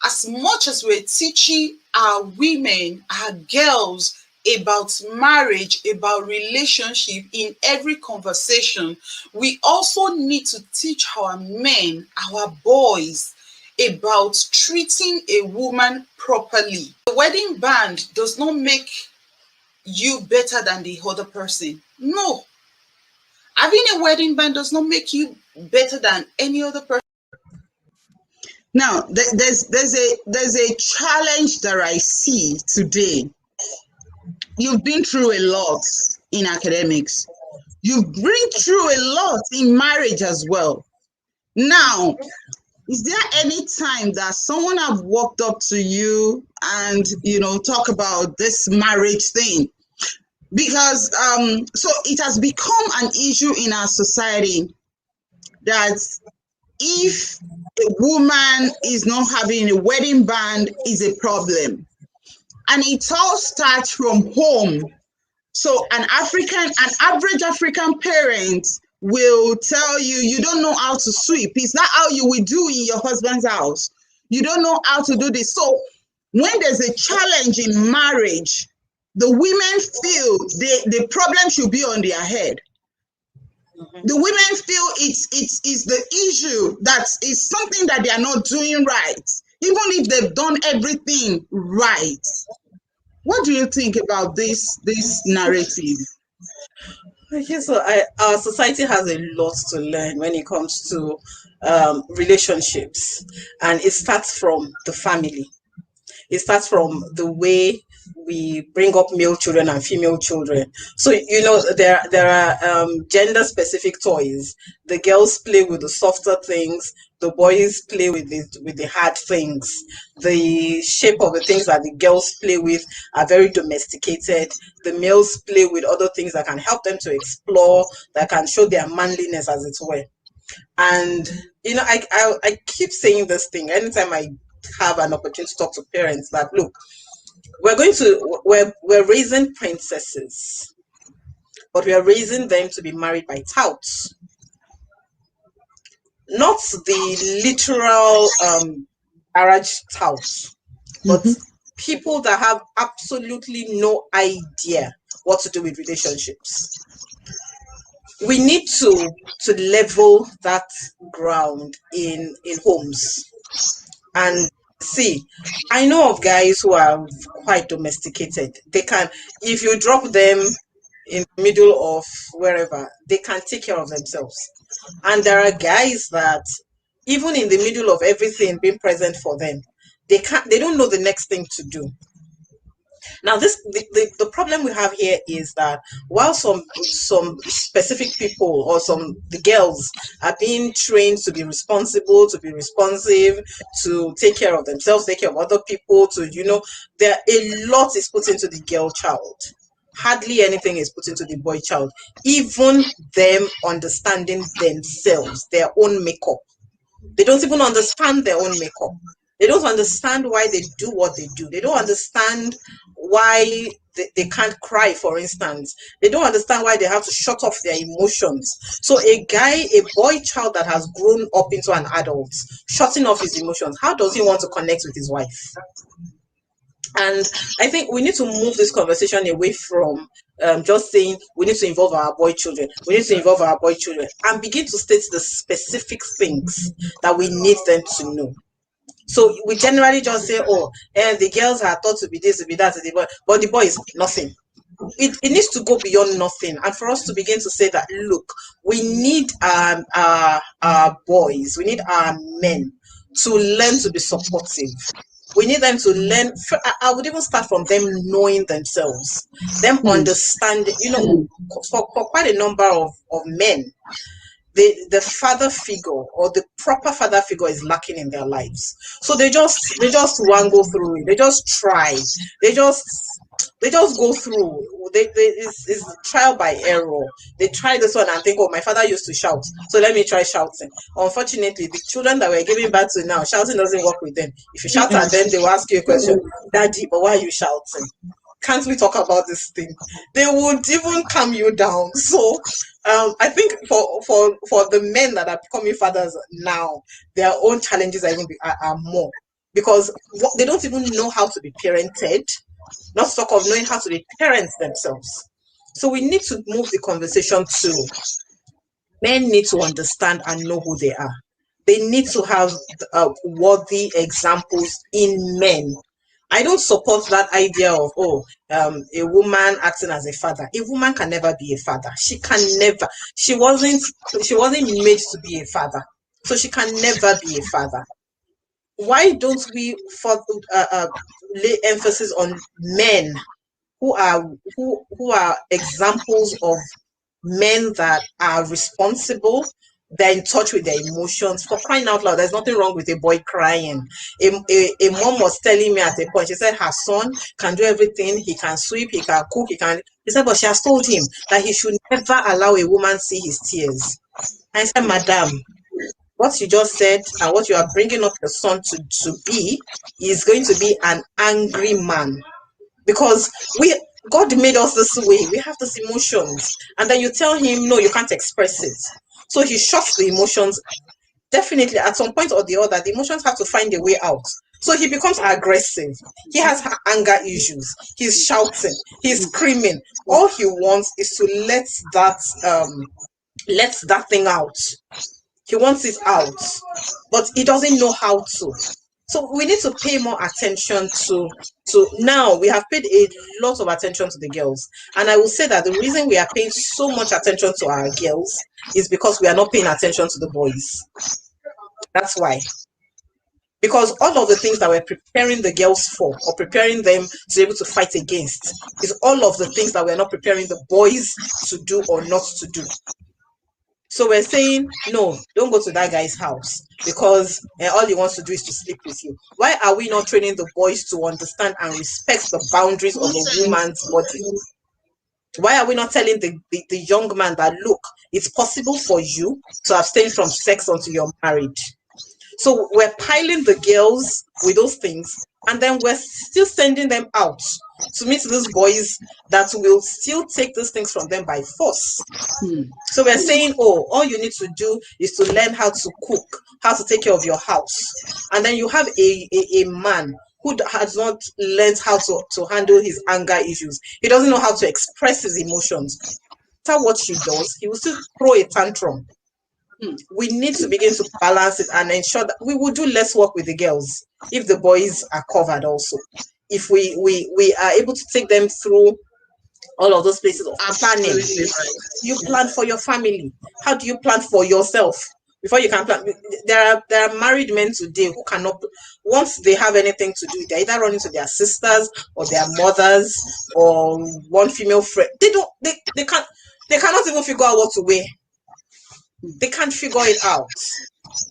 As much as we're teaching our women, our girls, about marriage, about relationship in every conversation, we also need to teach our men, our boys, about treating a woman properly. The wedding band does not make you better than the other person. No. Having a wedding band does not make you better than any other person. Now, there's a challenge that I see today. You've been through a lot in academics. You've been through a lot in marriage as well. Now, is there any time that someone have walked up to you and talk about this marriage thing? Because so it has become an issue in our society that if a woman is not having a wedding band is a problem, and it all starts from home. So an average African parent will tell you, you don't know how to sweep. It's not how you will do in your husband's house. You don't know how to do this. So when there's a challenge in marriage, the women feel the problem should be on their head. The women feel it's the issue that is something that they are not doing right, even if they've done everything right. What do you think about this narrative? Okay, so our society has a lot to learn when it comes to relationships, and it starts from the family. It starts from the way we bring up male children and female children. So there are gender specific toys. The girls play with the softer things. The boys play with the hard things. The shape of the things that the girls play with are very domesticated. The males play with other things that can help them to explore, that can show their manliness, as it were. And I keep saying this thing anytime I have an opportunity to talk to parents, that look, we're raising princesses, but we are raising them to be married by touts, not the literal garage touts, but people that have absolutely no idea what to do with relationships. We need to level that ground in homes. And see, I know of guys who are quite domesticated. They can, if you drop them in the middle of wherever, they can take care of themselves. And there are guys that even in the middle of everything being present for them, they don't know the next thing to do. Now, the problem we have here is that while some specific people or the girls are being trained to be responsible, to be responsive, to take care of themselves, take care of other people, there a lot is put into the girl child. Hardly anything is put into the boy child. Even them understanding themselves, their own makeup. They don't even understand their own makeup. They don't understand why they do what they do. They don't understand why they can't cry, for instance. They don't understand why they have to shut off their emotions. So a boy child that has grown up into an adult, shutting off his emotions, how does he want to connect with his wife? And I think we need to move this conversation away from just saying we need to involve our boy children. We need to involve our boy children and begin to state the specific things that we need them to know. So we generally just say, the girls are taught to be this, to be that, but the boy is nothing. It needs to go beyond nothing, and for us to begin to say that, look, we need our boys, we need our men to learn to be supportive. We need them to learn. I would even start from them knowing themselves, them understanding. For quite a number of men, the father figure or the proper father figure is lacking in their lives. So they just want to go through it. They just try. They just go through. It's trial by error. They try this one and think, my father used to shout, so let me try shouting. Unfortunately, the children that we're giving back to now, shouting doesn't work with them. If you shout at them, they will ask you a question, Daddy, but why are you shouting? Can't we talk about this thing? They would even calm you down. So I think for the men that are becoming fathers now, their own challenges are more, because they don't even know how to be parented, not talk of knowing how to be parents themselves. So we need to move the conversation to men need to understand and know who they are. They need to have worthy examples in men. I don't support that idea of a woman acting as a father. A woman can never be a father. She can never. She wasn't made to be a father, so she can never be a father. Why don't we lay emphasis on men who are examples of men that are responsible, they're in touch with their emotions. For crying out loud, there's nothing wrong with a boy crying. A mom was telling me at a point, she said her son can do everything. He can sweep, he can cook, he said, but she has told him that he should never allow a woman see his tears. I said, madam, what you just said and what you are bringing up your son to be is going to be an angry man, because God made us this way. We have these emotions, and then you tell him no, you can't express it, so he shuts the emotions. Definitely at some point or the other, the emotions have to find a way out, so he becomes aggressive. He has anger issues. He's shouting, he's screaming. All he wants is to let that thing out. He wants it out, but he doesn't know how to. So we need to pay more attention to now we have paid a lot of attention to the girls. And I will say that the reason we are paying so much attention to our girls is because we are not paying attention to the boys. That's why. Because all of the things that we're preparing the girls for, or preparing them to be able to fight against, is all of the things that we're not preparing the boys to do or not to do. So we're saying, no, don't go to that guy's house because all he wants to do is to sleep with you. Why are we not training the boys to understand and respect the boundaries of a woman's body? Why are we not telling the young man that, look, it's possible for you to abstain from sex until you're married? So we're piling the girls with those things, and then we're still sending them out to meet these boys that will still take these things from them by force. So we're saying, all you need to do is to learn how to cook, how to take care of your house. And then you have a man who has not learned how to handle his anger issues. He doesn't know how to express his emotions. That's what she does. He will still throw a tantrum. We need to begin to balance it and ensure that we will do less work with the girls if the boys are covered also. If we are able to take them through all of those places of planning. You plan for your family. How do you plan for yourself before you can plan? There are married men today who cannot, once they have anything to do, they either run into their sisters or their mothers or one female friend. They cannot even figure out what to wear. They can't figure it out.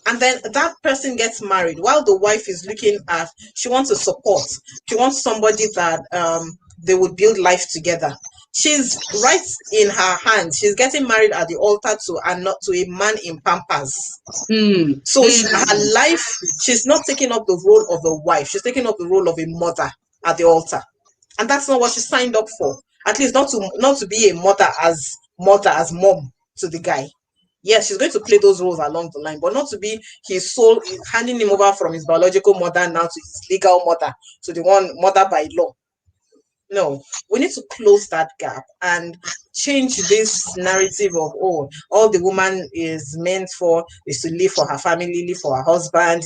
And then that person gets married while the wife is looking at, she wants a support. She wants somebody that they would build life together. She's right in her hands. She's getting married at the altar to a man in Pampers. So her life, she's not taking up the role of a wife. She's taking up the role of a mother at the altar. And that's not what she signed up for. At least not to be a mother as mom to the guy. Yes, she's going to play those roles along the line, but not to be his soul, handing him over from his biological mother now to his legal mother, to the one mother by law. No, we need to close that gap and change this narrative of, all the woman is meant for is to live for her family, live for her husband,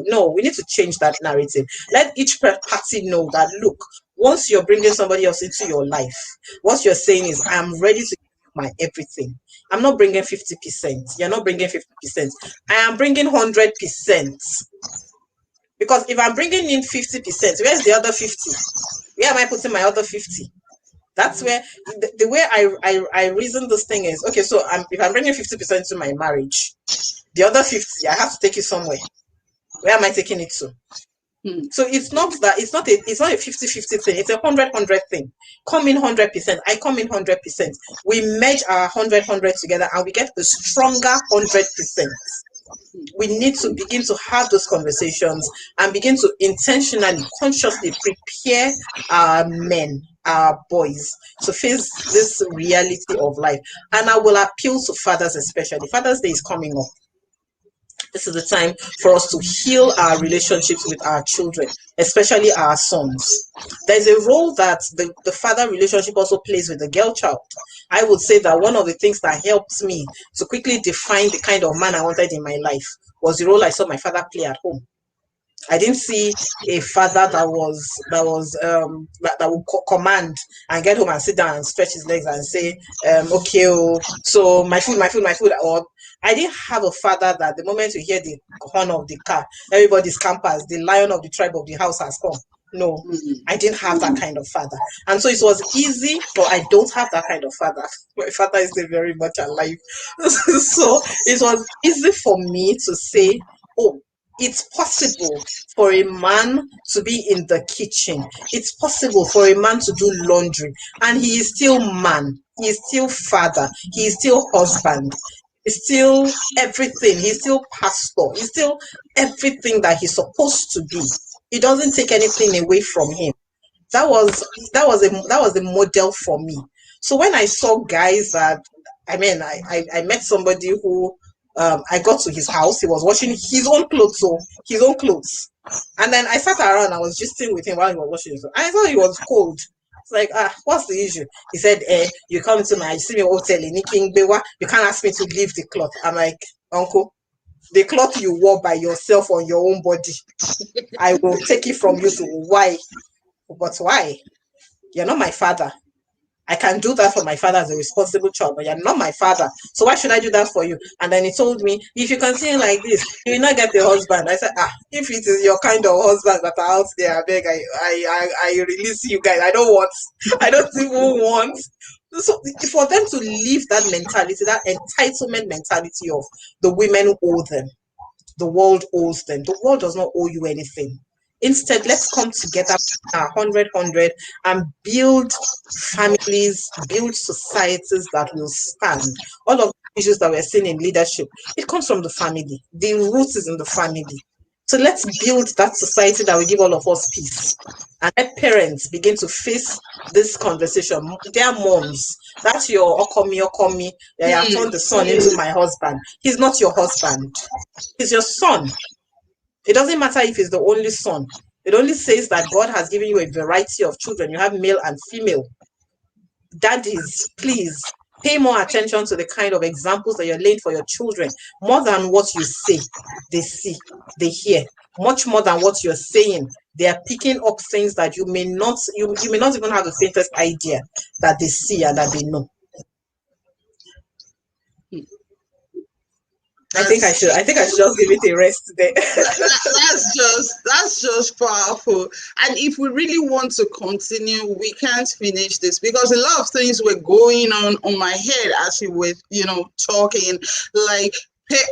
No, we need to change that narrative. Let each party know that, look, once you're bringing somebody else into your life, what you're saying is, I'm ready to give my everything. I'm not bringing 50%. You're not bringing 50%. I am bringing 100%. Because if I'm bringing in 50%, where's the other 50? Where am I putting my other 50? That's where the way I reason this thing is, okay, so if I'm bringing 50% to my marriage, the other 50, I have to take it somewhere. Where am I taking it to? So it's not a 50-50 thing. It's a 100-100 thing. Come in 100%. I come in 100%. We merge our 100-100 together and we get a stronger 100%. We need to begin to have those conversations and begin to intentionally, consciously prepare our men, our boys to face this reality of life. And I will appeal to fathers especially. Father's Day is coming up. This is the time for us to heal our relationships with our children, especially our sons. There's a role that the father relationship also plays with the girl child. I would say that one of the things that helped me to quickly define the kind of man I wanted in my life was the role I saw my father play at home. I didn't see a father that would command and get home and sit down and stretch his legs and say, okay, oh, so my food, my food, my food. Or I didn't have a father that the moment you hear the horn of the car, everybody scampers, the lion of the tribe of the house has come. No, I didn't have that kind of father. And so it was easy, but I don't have that kind of father. My father is still very much alive. So it was easy for me to say, oh, it's possible for a man to be in the kitchen. It's possible for a man to do laundry. And he is still man. He is still father. He is still husband. He's still everything. He's still pastor. He's still everything that he's supposed to be. It doesn't take anything away from him. That was a model for me. So when I saw guys that, I met somebody who, I got to his house. He was washing his own clothes, his own clothes. And then I sat around. I was just sitting with him while he was washing his clothes. I thought he was cold. It's like, what's the issue? He said, you come to my, you see me hotel in Ikingbewa, you can't ask me to leave the cloth. I'm like, uncle, the cloth you wore by yourself on your own body, I will take it from you. To why? But why? You're not my father. I can do that for my father as a responsible child, but you're not my father. So why should I do that for you? And then he told me, if you continue like this, you will not get a husband. I said, if it is your kind of husband that are out there, I beg, I release you guys. I don't even want. So for them to leave that mentality, that entitlement mentality of the women owe them, the world owes them. The world does not owe you anything. Instead, let's come together, 100, and build families, build societies that will stand. All of the issues that we're seeing in leadership, it comes from the family. The root is in the family. So let's build that society that will give all of us peace. And let parents begin to face this conversation. Their moms, that's your okomi. They have turned the son into my husband. He's not your husband. He's your son. It doesn't matter if he's the only son. It only says that God has given you a variety of children. You have male and female. Daddies, please pay more attention to the kind of examples that you're laying for your children. More than what you say, they see, they hear. Much more than what you're saying, they are picking up things that you may not even have the faintest idea that they see and that they know. I think I should just give it a rest today. That's just powerful. And if we really want to continue, we can't finish this because a lot of things were going on my head as you were, talking, like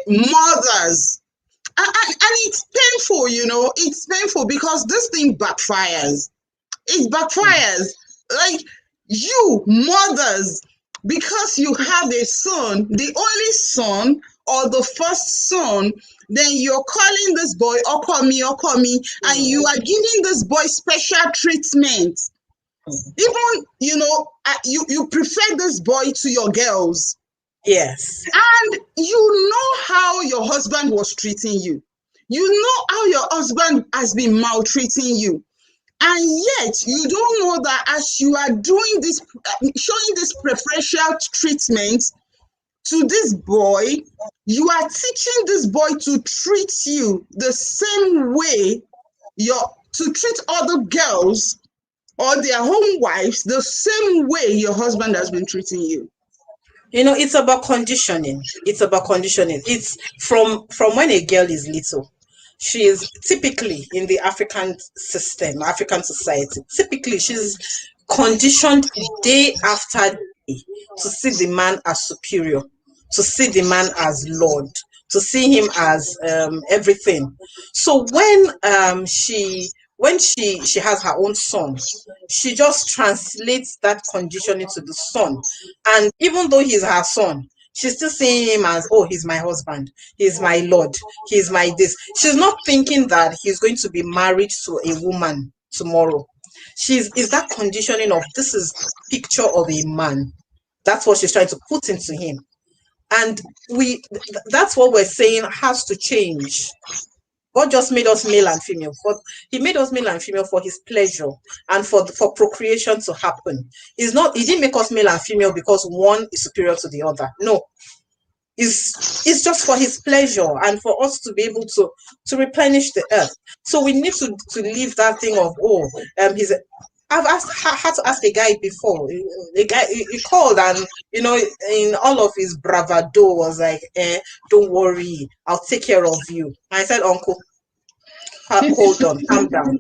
mothers. And it's painful, it's painful because this thing backfires. It backfires. Like you mothers, because you have a son, the only son, or the first son, then you're calling this boy Okomi, and you are giving this boy special treatment. Even, you prefer this boy to your girls. Yes. And you know how your husband was treating you. You know how your husband has been maltreating you. And yet, you don't know that as you are doing this, showing this preferential treatment to this boy, you are teaching this boy to treat you the same way to treat other girls or their home wives the same way your husband has been treating you. It's about conditioning. It's from when a girl is little. She is typically in the African system, African society. Typically, she's conditioned day after day to see the man as superior, to see the man as Lord, to see him as everything. So when she has her own son, she just translates that conditioning to the son. And even though he's her son, she's still seeing him as, oh, he's my husband, he's my Lord, he's my this. She's not thinking that he's going to be married to a woman tomorrow. Is that conditioning of this is picture of a man. That's what she's trying to put into him. And that's what we're saying has to change. God just made us male and female. He made us male and female for his pleasure and for procreation to happen. He didn't make us male and female because one is superior to the other. No. is just for his pleasure and for us to be able to replenish the earth. So we need to leave that thing of, he's I've had to ask a guy before. A guy he called, and in all of his bravado was like, don't worry, I'll take care of you. And I said, Uncle, hold on, calm down.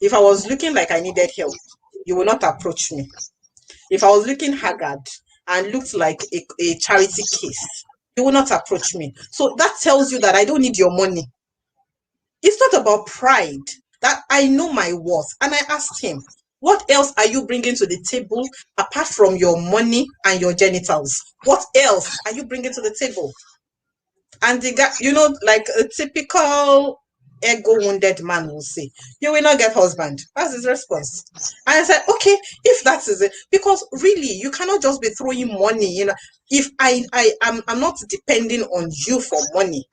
If I was looking like I needed help, you will not approach me. If I was looking haggard and looked like a charity case, you will not approach me. So that tells you that I don't need your money. It's not about pride, that I know my worth. And I asked him, what else are you bringing to the table apart from your money and your genitals? What else are you bringing to the table? And the guy, like a typical ego wounded man will say, you will not get husband. That's his response. And I said, okay, if that is it, because really you cannot just be throwing money. If I'm not depending on you for money.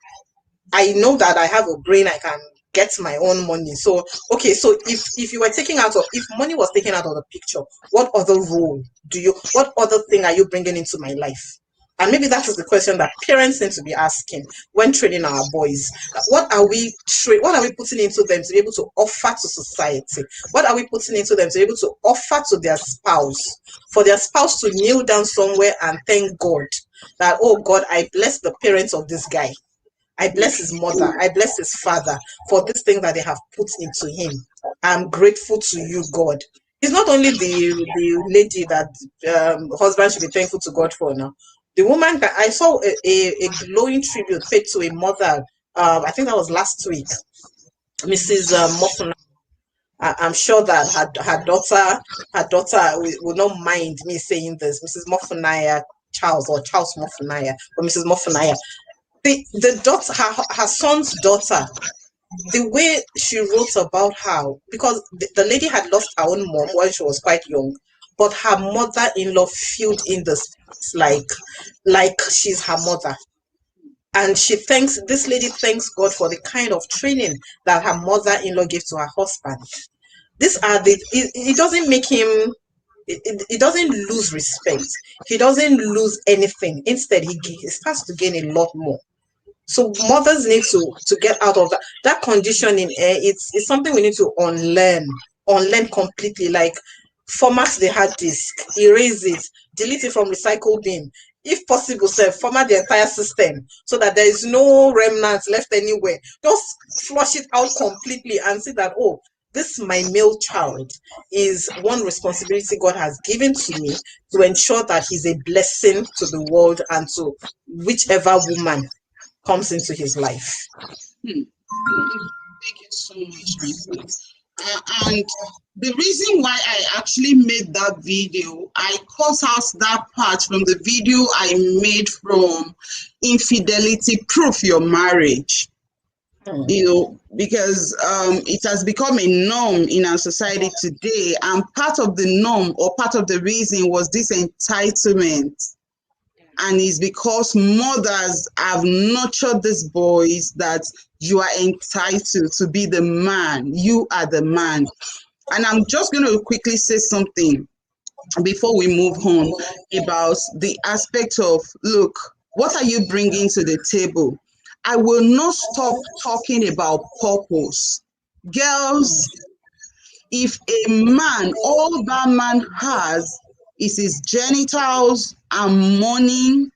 I know that I have a brain, I can get my own money. So okay, so if you were if money was taken out of the picture, what other thing are you bringing into my life? And maybe that is the question that parents need to be asking when training our boys. What are we putting into them to be able to offer to society? What are we putting into them to be able to offer to their spouse? For their spouse to kneel down somewhere and thank God that, oh God, I bless the parents of this guy. I bless his mother. I bless his father for this thing that they have put into him. I'm grateful to you, God. It's not only the lady that husband should be thankful to God for now. The woman that I saw a glowing tribute paid to a mother. I think that was last week, Mrs. Moffman. I'm sure that her daughter will not mind me saying this, Mrs. Moffanaya Charles Moffanaya, or Mrs. Moffanaya. The daughter, her son's daughter, the way she wrote about her, because the lady had lost her own mom when she was quite young, but her mother-in-law filled in the space like she's her mother. And this lady thanks God for the kind of training that her mother-in-law gave to her husband. It doesn't make him, it doesn't lose respect. He doesn't lose anything. Instead, he starts to gain a lot more. So mothers need to get out of that conditioning. It's something we need to unlearn completely. Like, format the hard disk, erase it, delete it from recycle bin. If possible, format the entire system so that there is no remnants left anywhere. Just flush it out completely and see that, oh, this my male child is one responsibility God has given to me to ensure that he's a blessing to the world and to whichever woman comes into his life. Thank you so much. And the reason why I actually made that video, I cut out that part from the video I made from Infidelity Proof Your Marriage. Because it has become a norm in our society today, and part of the norm or part of the reason was this entitlement. And it's because mothers have nurtured these boys that you are entitled to be the man. You are the man. And I'm just going to quickly say something before we move on about the aspect of, look, what are you bringing to the table? I will not stop talking about purpose. Girls, if a man, all that man has is his genitals and money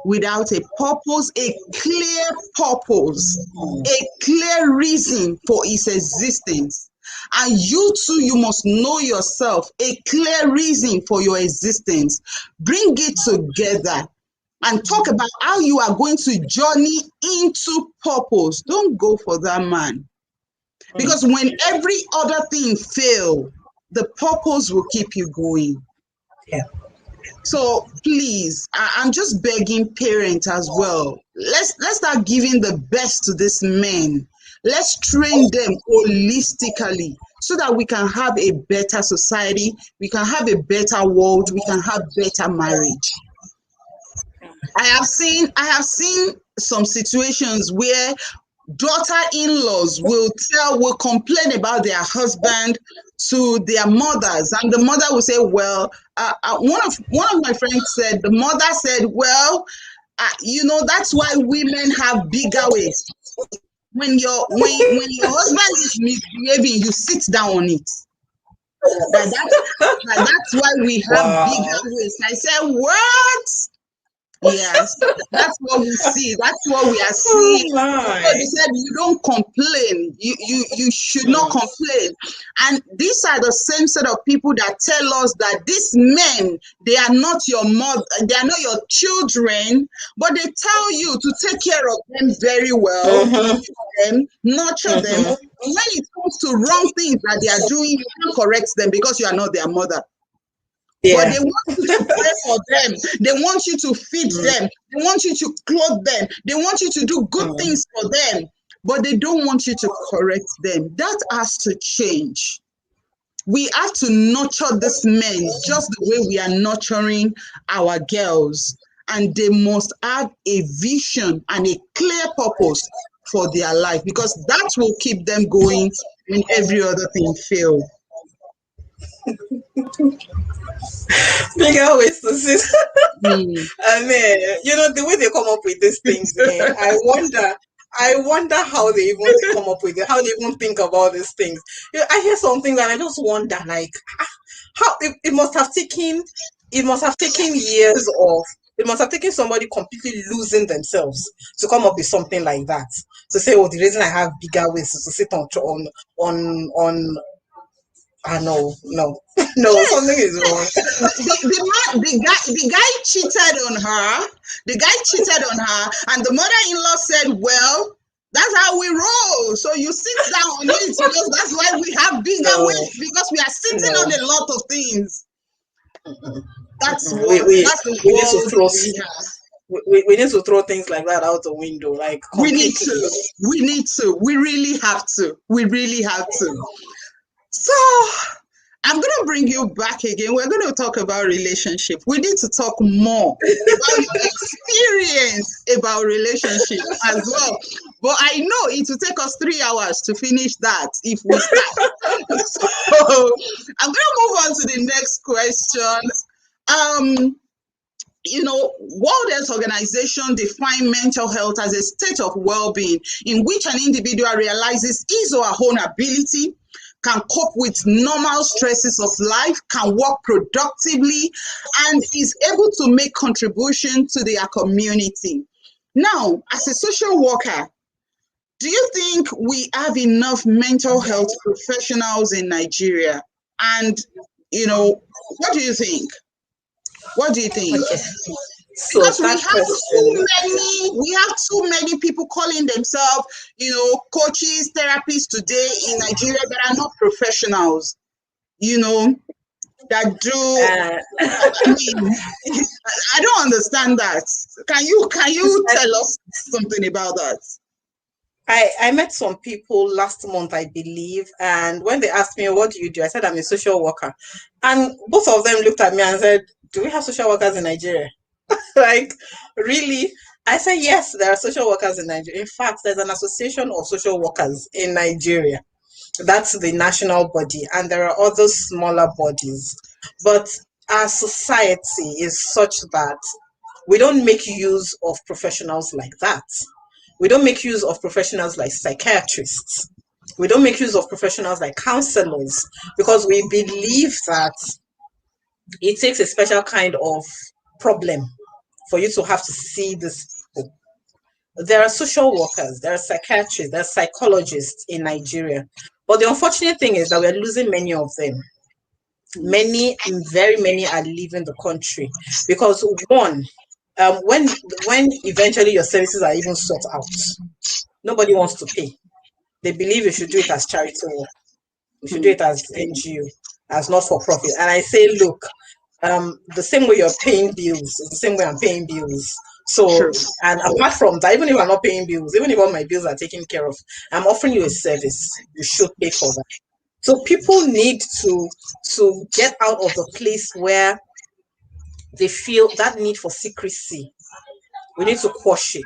without a purpose, a clear purpose, a clear reason for his existence. And you too, you must know yourself, a clear reason for your existence. Bring it together and talk about how you are going to journey into purpose. Don't go for that man. Because when every other thing fails, the purpose will keep you going. Yeah. So please, I'm just begging parents as well. Let's start giving the best to these men. Let's train them holistically so that we can have a better society, we can have a better world, we can have better marriage. I have seen some situations where daughter-in-laws will complain about their husband to their mothers, and the mother will say, well, one of my friends said, the mother said, well, That's why women have bigger waist. When your husband is misbehaving, you sit down on it. That's why we have bigger waist. I said, what? Yes, that's what we see. That's what we are seeing. Oh So they said you don't complain. You should not complain. And these are the same set of people that tell us that these men, they are not your mother, they are not your children, but they tell you to take care of them very well, nurture them. When it comes to wrong things that they are doing, you can't correct them because you are not their mother. Yeah. But they want you to pray for them. They want you to feed them. They want you to clothe them. They want you to do good things for them. But they don't want you to correct them. That has to change. We have to nurture these men just the way we are nurturing our girls. And they must have a vision and a clear purpose for their life, because that will keep them going when every other thing fails. Bigger ways to sit. I mean, the way they come up with these things, I wonder how they even come up with it, how they even think about these things. I hear something and I just wonder, like, how it must have taken years of, it must have taken somebody completely losing themselves to come up with something like that. To say, oh, the reason I have bigger ways is to sit on no, something is wrong. The guy cheated on her. The guy cheated on her, and the mother-in-law said, "Well, that's how we roll. So you sit down on it, because that's why we have bigger weight, because we are sitting on a lot of things." That's what we that's the need to throw. we have. We need to throw things like that out the window, like completely. We need to. We really have to. We really have to. So I'm going to bring you back again. We're going to talk about relationship. We need to talk more about your experience about relationship as well. But I know it will take us 3 hours to finish that if we start. So I'm going to move on to the next question. World Health Organization define mental health as a state of well-being in which an individual realizes his or her own ability, can cope with normal stresses of life, can work productively, and is able to make contribution to their community. Now, as a social worker, do you think we have enough mental health professionals in Nigeria? And, what do you think? What do you think? Okay. Because we have too many people calling themselves, coaches, therapists today in Nigeria that are not professionals, that do. I don't understand that. Can you tell us something about that? I met some people last month, I believe, and when they asked me, what do you do? I said, I'm a social worker. And both of them looked at me and said, do we have social workers in Nigeria? Like, really? I said, yes, there are social workers in Nigeria. In fact, there's an association of social workers in Nigeria. That's the national body, and there are other smaller bodies. But our society is such that we don't make use of professionals like that. We don't make use of professionals like psychiatrists. We don't make use of professionals like counselors, because we believe that it takes a special kind of problem for you to have to see these people. There are social workers, there are psychiatrists, there are psychologists in Nigeria. But the unfortunate thing is that we're losing many of them. Very many are leaving the country because, one, when eventually your services are even sought out, nobody wants to pay. They believe you should do it as charity work. You should do it as NGO, as not for profit. And I say, look, the same way you're paying bills is the same way I'm paying bills. So, and apart from that, even if I'm not paying bills, even if all my bills are taken care of, I'm offering you a service. You should pay for that. So people need to get out of the place where they feel that need for secrecy. We need to quash it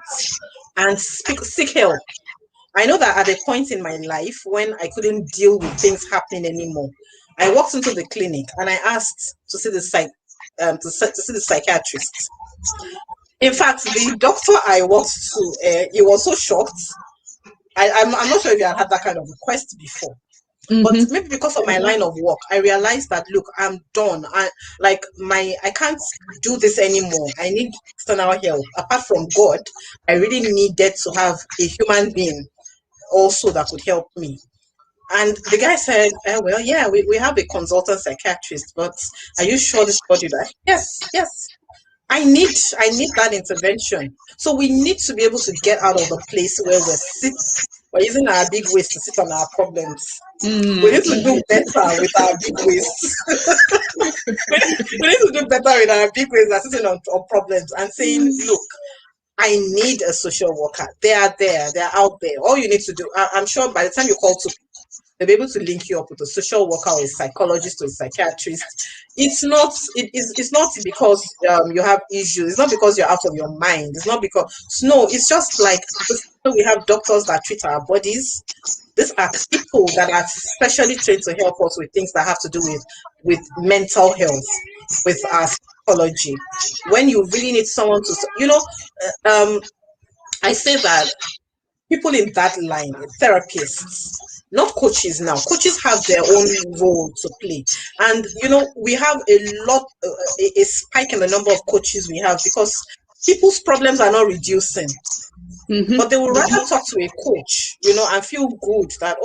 and seek help. I know that at a point in my life when I couldn't deal with things happening anymore, I walked into the clinic and I asked to see the psychiatrist. In fact, the doctor I walked to, he was so shocked. I'm not sure if you had that kind of request before. But maybe because of my line of work, I realized that look, I'm done. I can't do this anymore. I need external help. Apart from God, I really needed to have a human being also that could help me. And the guy said, well, yeah, we have a consultant psychiatrist, but are you sure this body that? Yes, yes. I need that intervention. So we need to be able to get out of the place where we're using our big ways to sit on our problems. We need to do better with our big ways. We need to do better with our big ways than sitting on problems and saying, look, I need a social worker. They are there. They're out there. All you need to do, I'm sure by the time you call to, they'll be able to link you up with a social worker or a psychologist or a psychiatrist. It's not because you have issues. It's not because you're out of your mind. It's not because, no, it's just like we have doctors that treat our bodies. These are people that are specially trained to help us with things that have to do with mental health, with our psychology. When you really need someone to, I say that people in that line, therapists, not coaches now. Coaches have their own role to play. And, we have a spike in the number of coaches we have because people's problems are not reducing. But they would rather talk to a coach, and feel good that,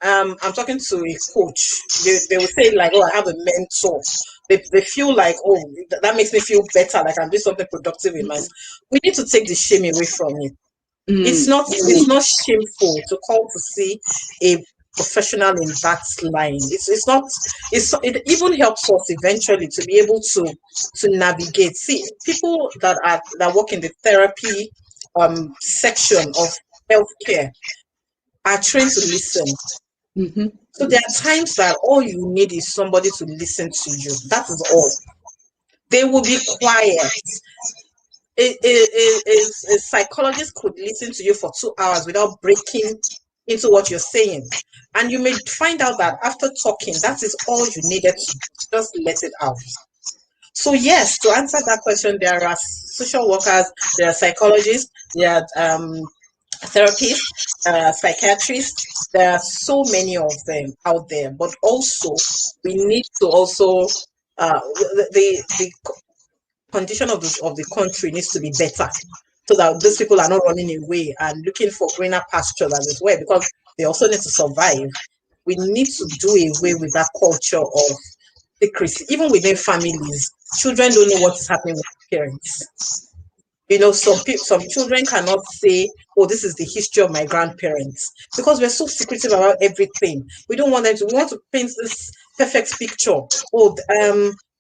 I'm talking to a coach. They would say like, I have a mentor. They feel like, that makes me feel better, like I'm doing something productive in my. We need to take the shame away from it. It's not shameful to call to see a professional in that line. It even helps us eventually to be able to navigate. See, people that work in the therapy section of healthcare are trained to listen. So there are times that all you need is somebody to listen to you. That is all. They will be quiet. A psychologist could listen to you for 2 hours without breaking into what you're saying. And you may find out that after talking, that is all you needed to just let it out. So yes, to answer that question, there are social workers, there are psychologists, there are therapists, psychiatrists. There are so many of them out there. But also, we need to also the condition of the country needs to be better so that these people are not running away and looking for greener pastures as it were, because they also need to survive. We need to do away with that culture of secrecy. Even within families, children don't know what is happening with parents. Some children cannot say, this is the history of my grandparents, because we're so secretive about everything. We don't want them to. We want to paint this perfect picture.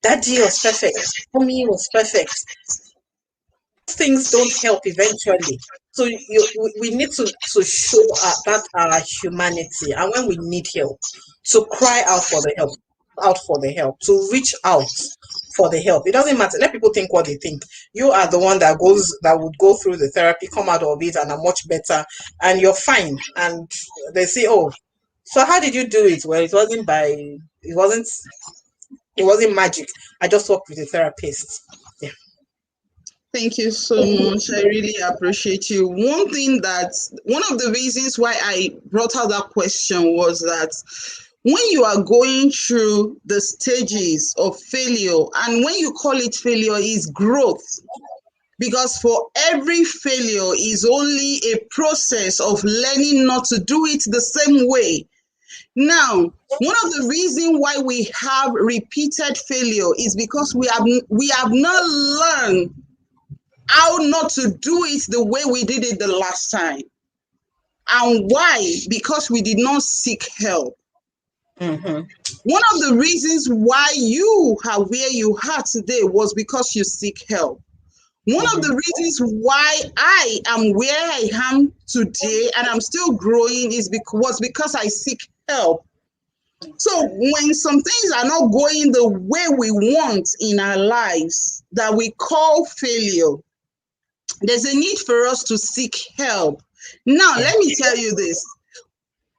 Daddy was perfect. Mommy was perfect. Things don't help eventually. So we need to show that our humanity, and when we need help, to cry out for the help, to reach out for the help. It doesn't matter. Let people think what they think. You are the one that would go through the therapy, come out of it, and are much better, and you're fine. And they say, so how did you do it? Well, it wasn't magic. I just worked with a therapist. Yeah. Thank you so much. I really appreciate you. One of the reasons why I brought out that question was that when you are going through the stages of failure, and when you call it failure, is growth. Because for every failure is only a process of learning not to do it the same way. Now, one of the reasons why we have repeated failure is because we have not learned how not to do it the way we did it the last time. And why? Because we did not seek help. One of the reasons why you are where you are today was because you seek help. One of the reasons why I am where I am today and I'm still growing was because I seek help. So when some things are not going the way we want in our lives that we call failure, there's a need for us to seek help. Now, let me tell you this.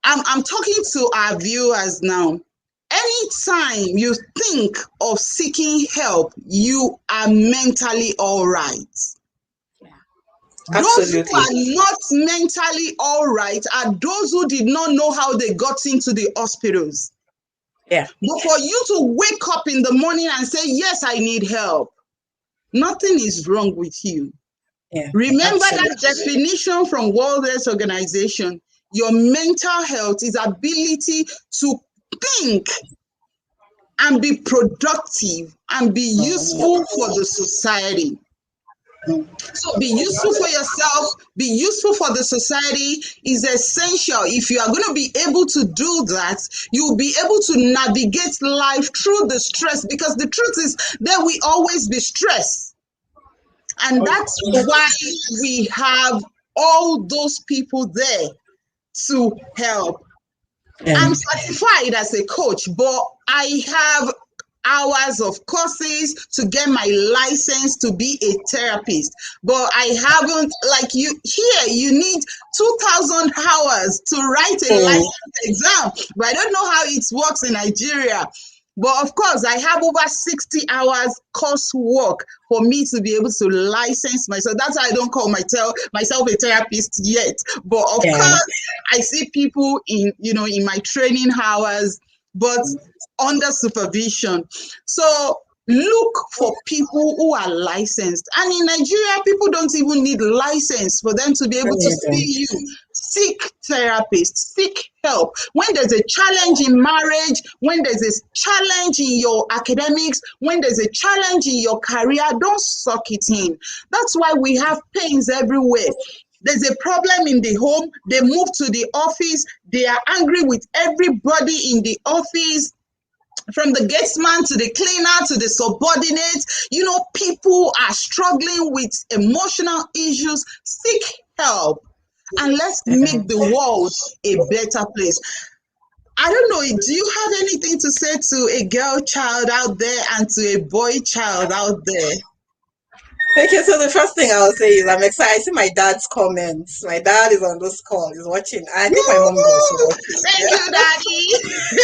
I'm talking to our viewers now. Anytime you think of seeking help, you are mentally all right. Those who Absolutely. are not mentally all right are those who did not know how they got into the hospitals. Yeah. But for you to wake up in the morning and say, yes, I need help, nothing is wrong with you. Yeah. Remember that Absolutely. definition from World Health Organization. Your mental health is ability to think and be productive and be useful for the society. So be useful for yourself, be useful for the society is essential. If you are going to be able to do that, you'll be able to navigate life through the stress, because the truth is there will always be stress. And that's why we have all those people there to help. Yeah. I'm certified as a coach, but I have hours of courses to get my license to be a therapist. But I haven't, like you here, you need 2,000 hours to write a Mm. license exam. But I don't know how it works in Nigeria. But of course, I have over 60 hours coursework for me to be able to license myself. That's why I don't call myself a therapist yet. But of Yeah. course, I see people in my training hours, but under supervision. So look for people who are licensed. And in Nigeria, people don't even need license for them to be able to see you. Seek therapists, seek help. When there's a challenge in marriage, when there's a challenge in your academics, when there's a challenge in your career, don't suck it in. That's why we have pains everywhere. There's a problem in the home, they move to the office, they are angry with everybody in the office, from the gatesman to the cleaner to the subordinates. People are struggling with emotional issues. Seek help and let's make the world a better place. I don't know, do you have anything to say to a girl child out there and to a boy child out there? Okay, so the first thing I'll say is I'm excited. I see my dad's comments. My dad is on this call, he's watching. I think my mom is also Woo! watching. Thank you, Daddy.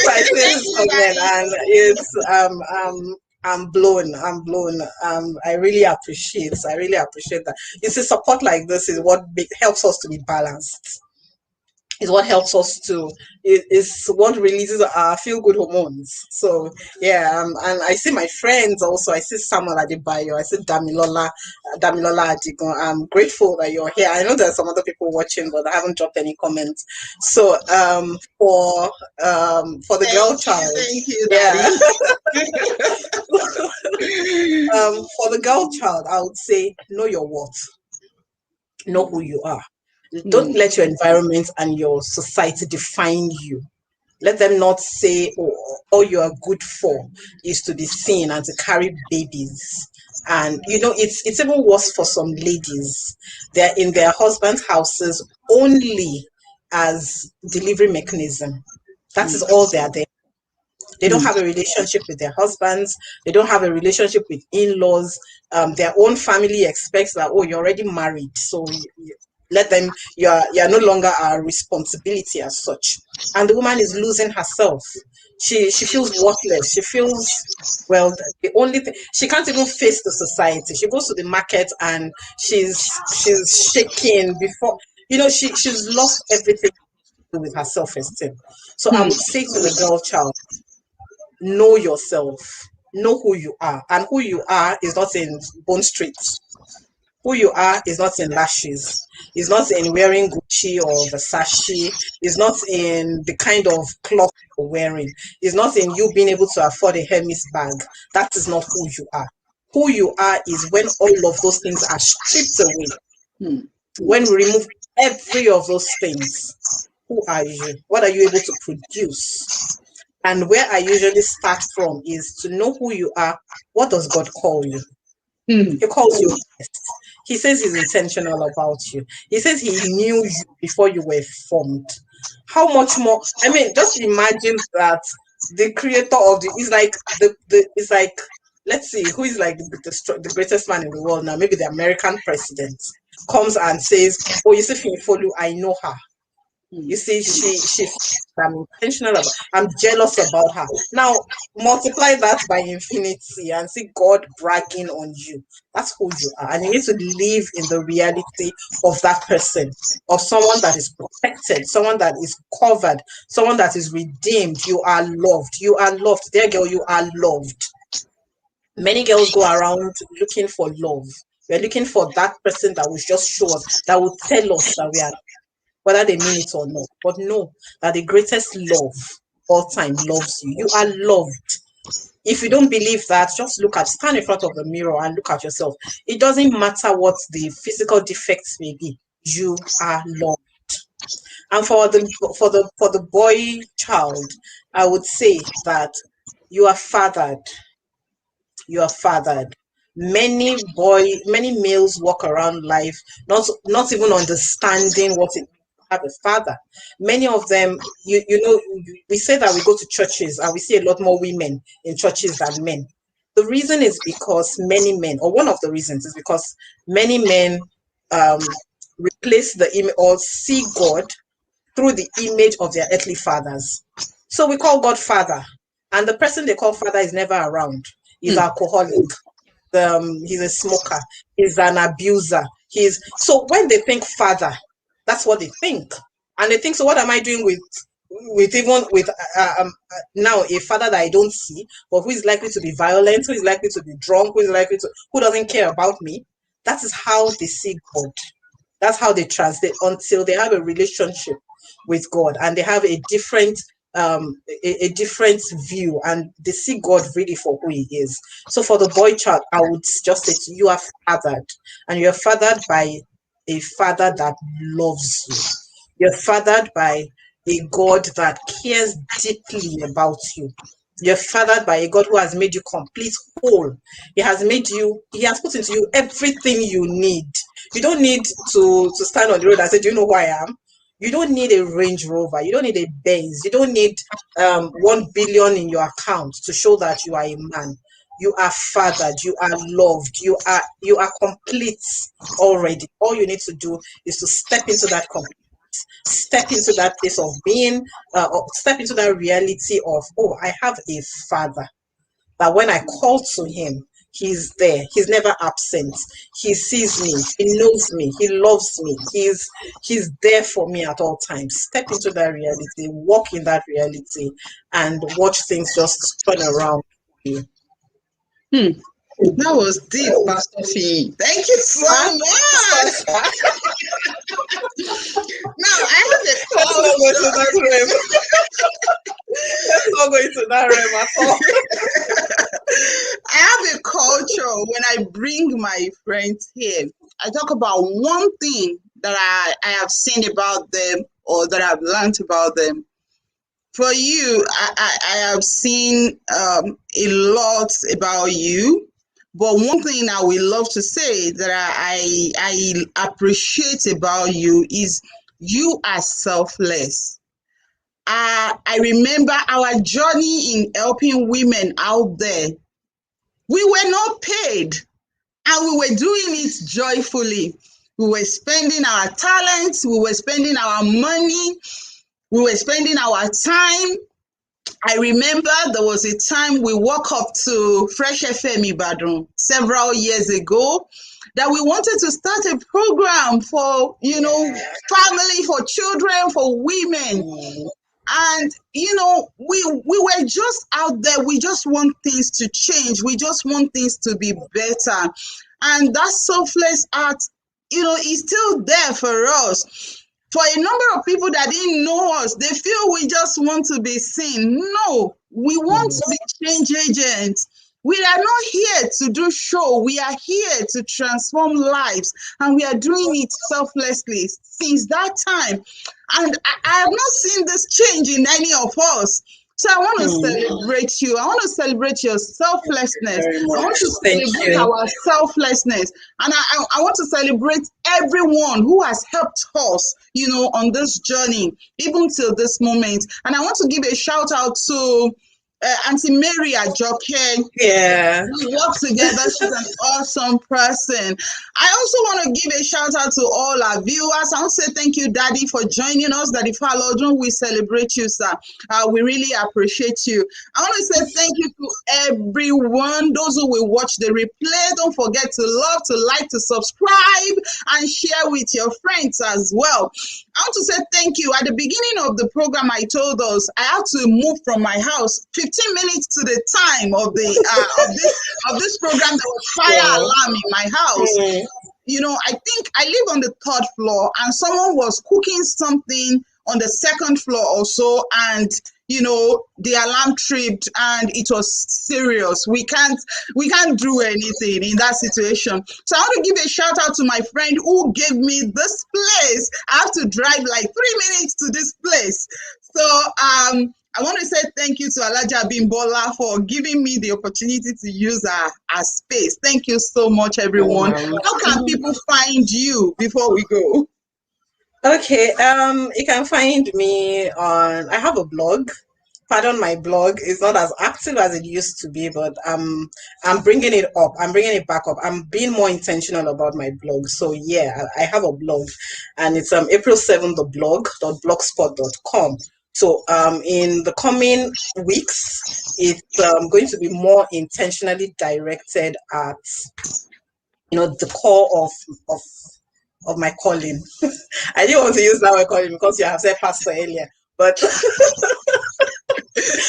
So I see Thank his you, comment Daddy. and I'm blown. I'm blown. I really appreciate that. You see, support like this is what helps us to be balanced. Is what helps us to is what releases our feel good hormones. So yeah, and I see my friends also. I see Samuel Adebayo, I see Damilola Adigun. I'm grateful that you're here. I know there's some other people watching, but I haven't dropped any comments. So for the girl child, Thank you, yeah. Daddy. For the girl child, I would say know your worth, know who you are. Don't let your environment and your society define you. Let them not say, oh, all you are good for is to be seen and to carry babies. And it's even worse for some ladies. They're in their husbands' houses only as delivery mechanism. That is all they are there. They don't have a relationship with their husbands. They don't have a relationship with in-laws. Their own family expects that, oh, you're already married, so let them. You're no longer a responsibility as such. And the woman is losing herself. She feels worthless. She feels, well, the only thing, she can't even face the society. She goes to the market and she's shaking before she's lost everything with her self-esteem. So I would say to the girl child, know yourself, know who you are, and who you are is not in Bone Street. Who you are is not in lashes. Is not in wearing Gucci or Versace. Is not in the kind of cloth you're wearing. Is not in you being able to afford a Hermes bag. That is not who you are. Who you are is when all of those things are stripped away. When we remove every of those things, who are you? What are you able to produce? And where I usually start from is to know who you are. What does God call you? He calls you blessed. He says he's intentional about you. He says he knew you before you were formed. How much more? I mean, just imagine that the creator of is like it's like, let's see, who is like the greatest man in the world now? Maybe the American president comes and says, "Oh, you see, FiyinfOlu, I know her." You see, I'm intentional about, I'm jealous about her. Now, multiply that by infinity and see God bragging on you. That's who you are. And you need to live in the reality of that person, of someone that is protected, someone that is covered, someone that is redeemed. You are loved. You are loved. Dear girl, you are loved. Many girls go around looking for love. We're looking for that person that will just show us, that will tell us that we are, whether they mean it or not. But know that the greatest love all time loves you. You are loved. If you don't believe that, just stand in front of the mirror and look at yourself. It doesn't matter what the physical defects may be. You are loved. And for the boy child, I would say that you are fathered. You are fathered. Many males walk around life not even understanding what it means to have a father. Many of them, we say that we go to churches and we see a lot more women in churches than men. The reason is because many men, or one of the reasons is because many men replace the image or see God through the image of their earthly fathers. So we call God Father, and the person they call Father is never around. He's alcoholic. He's a smoker. He's an abuser. So when they think Father, that's what they think, and they think, so what am I doing with now a father that I don't see, but who is likely to be violent, who is likely to be drunk, who doesn't care about me? That is how they see God. That's how they translate until they have a relationship with God and they have a different view and they see God really for who he is. So for the boy child, I would just say to you, you are fathered, and you're fathered by a father that loves you. You're fathered by a God that cares deeply about you. You're fathered by a God who has made you complete whole. He has put into you everything you need. You don't need to stand on the road and say, do you know who I am? You don't need a Range Rover. You don't need a Benz. You don't need 1 billion in your account to show that you are a man. You are fathered. You are loved. You are complete already. All you need to do is to step into that complete, step into that place of being, step into that reality of, oh, I have a father. That when I call to him, he's there. He's never absent. He sees me. He knows me. He loves me. He's there for me at all times. Step into that reality. Walk in that reality, and watch things just turn around for you. That was deep, Pastor Fee. Thank you so much. Now I have a call. Let's not go into that realm at all. I have a culture when I bring my friends here. I talk about one thing that I have seen about them or that I've learned about them. For you, I have seen a lot about you. But one thing I would love to say that I appreciate about you is you are selfless. I remember our journey in helping women out there. We were not paid, and we were doing it joyfully. We were spending our talents, we were spending our money, we were spending our time. I remember there was a time we walked up to Fresh FM Ibadan several years ago that we wanted to start a program for, family, for children, for women. And, we were just out there. We just want things to change. We just want things to be better. And that selfless act, is still there for us. For a number of people that didn't know us, they feel we just want to be seen. No, we want to be change agents. We are not here to do show. We are here to transform lives, and we are doing it selflessly since that time. And I have not seen this change in any of us. So I want to celebrate you. I want to celebrate your selflessness. I want to celebrate our selflessness. And I want to celebrate everyone who has helped us, on this journey, even till this moment. And I want to give a shout out to Auntie Mary Ajoke. Yeah. We work together. She's an awesome person. I also want to give a shout out to all our viewers. I want to say thank you, Daddy, for joining us. Daddy Falodun, we celebrate you, sir. We really appreciate you. I want to say thank you to everyone, those who will watch the replay. Don't forget to love, to like, to subscribe, and share with your friends as well. I want to say thank you. At the beginning of the program, I told us I had to move from my house 15 minutes to the time of the of this program. There was fire alarm in my house. You know, I think I live on the third floor, and someone was cooking something on the second floor also, and you know, the alarm tripped, and it was serious. We can't do anything in that situation. So I want to give a shout out to my friend who gave me this place. I have to drive like 3 minutes to this place. So I want to say thank you to Alaja Bimbola for giving me the opportunity to use our space. Thank you so much, everyone. How can people find you before we go? Okay, you can find me on, I have a blog. Pardon, my blog is not as active as it used to be, but I'm bringing it up. I'm bringing it back up. I'm being more intentional about my blog. So yeah, I have a blog, and it's April 7th, the blog.blogspot.com. So in the coming weeks, it's going to be more intentionally directed at, you know, the core of my calling. I didn't want to use that word calling because you have said pastor earlier, but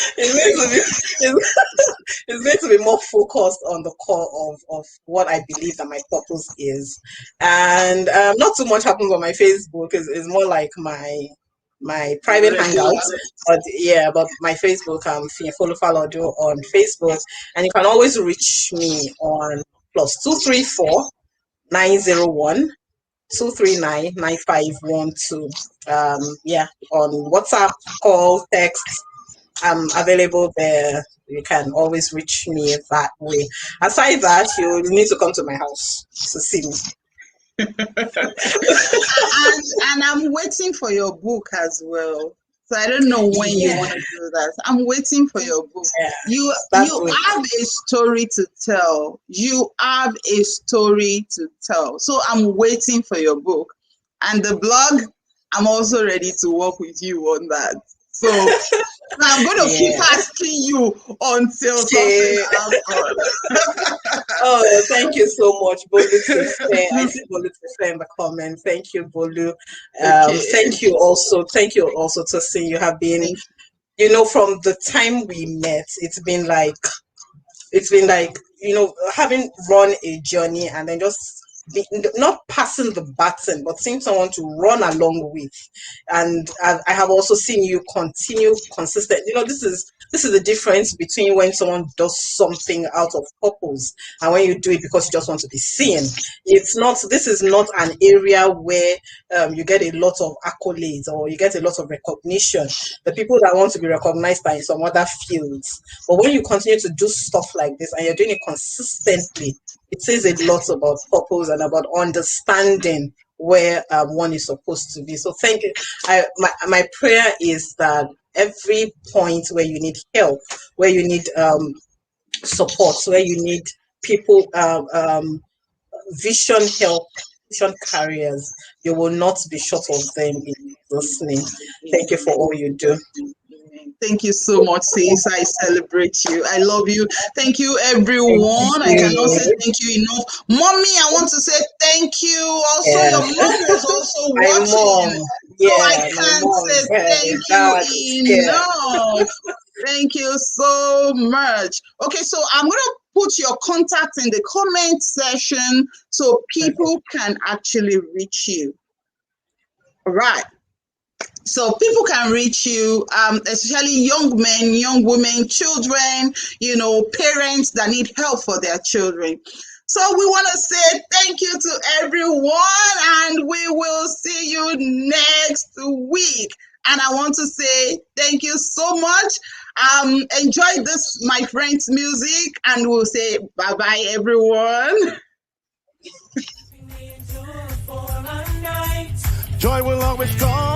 it's going to be more focused on the core of what I believe that my purpose is. And not too much happens on my Facebook. It's more like my private hangouts. But yeah, but my Facebook, FiyinfOlu Falodun on Facebook. And you can always reach me on +234 901 2399512. Yeah, on WhatsApp, call, text. I'm available there. You can always reach me that way. Aside that, you need to come to my house to see me. and I'm waiting for your book as well. So I don't know when you want to do that. I'm waiting for your book. Yeah, you have a story to tell. You have a story to tell. So I'm waiting for your book. And the blog, I'm also ready to work with you on that. So I'm going to keep asking you until something happens. Oh, thank you so much, Bolu. I see Bolu in the comments. Thank you, Bolu. Thank you also to see you have been, you know, from the time we met, it's been like, you know, having run a journey and then just not passing the baton, but seeing someone to run along with. And I have also seen you continue consistent. You know, this is the difference between when someone does something out of purpose and when you do it because you just want to be seen. This is not an area where you get a lot of accolades or you get a lot of recognition. The people that want to be recognized are in some other fields. But when you continue to do stuff like this and you're doing it consistently, it says a lot about purpose and about understanding where one is supposed to be. So thank you. My prayer is that every point where you need help, where you need support, where you need people, vision help, vision carriers, you will not be short of them in Jesus' name. Thank you for all you do. Thank you so much, sis. I celebrate you. I love you. Thank you, everyone. I cannot say thank you enough. Mommy, I want to say thank you. Also, your mom was also watching. So I can't say thank you enough. Thank you so much. Okay, so I'm going to put your contact in the comment section so people can actually reach you. All right. So people can reach you, especially young men, young women, children, you know, parents that need help for their children. So we want to say thank you to everyone, and we will see you next week. And I want to say thank you so much. Enjoy this, my friend's music, and we'll say bye-bye, everyone. Joy will always come.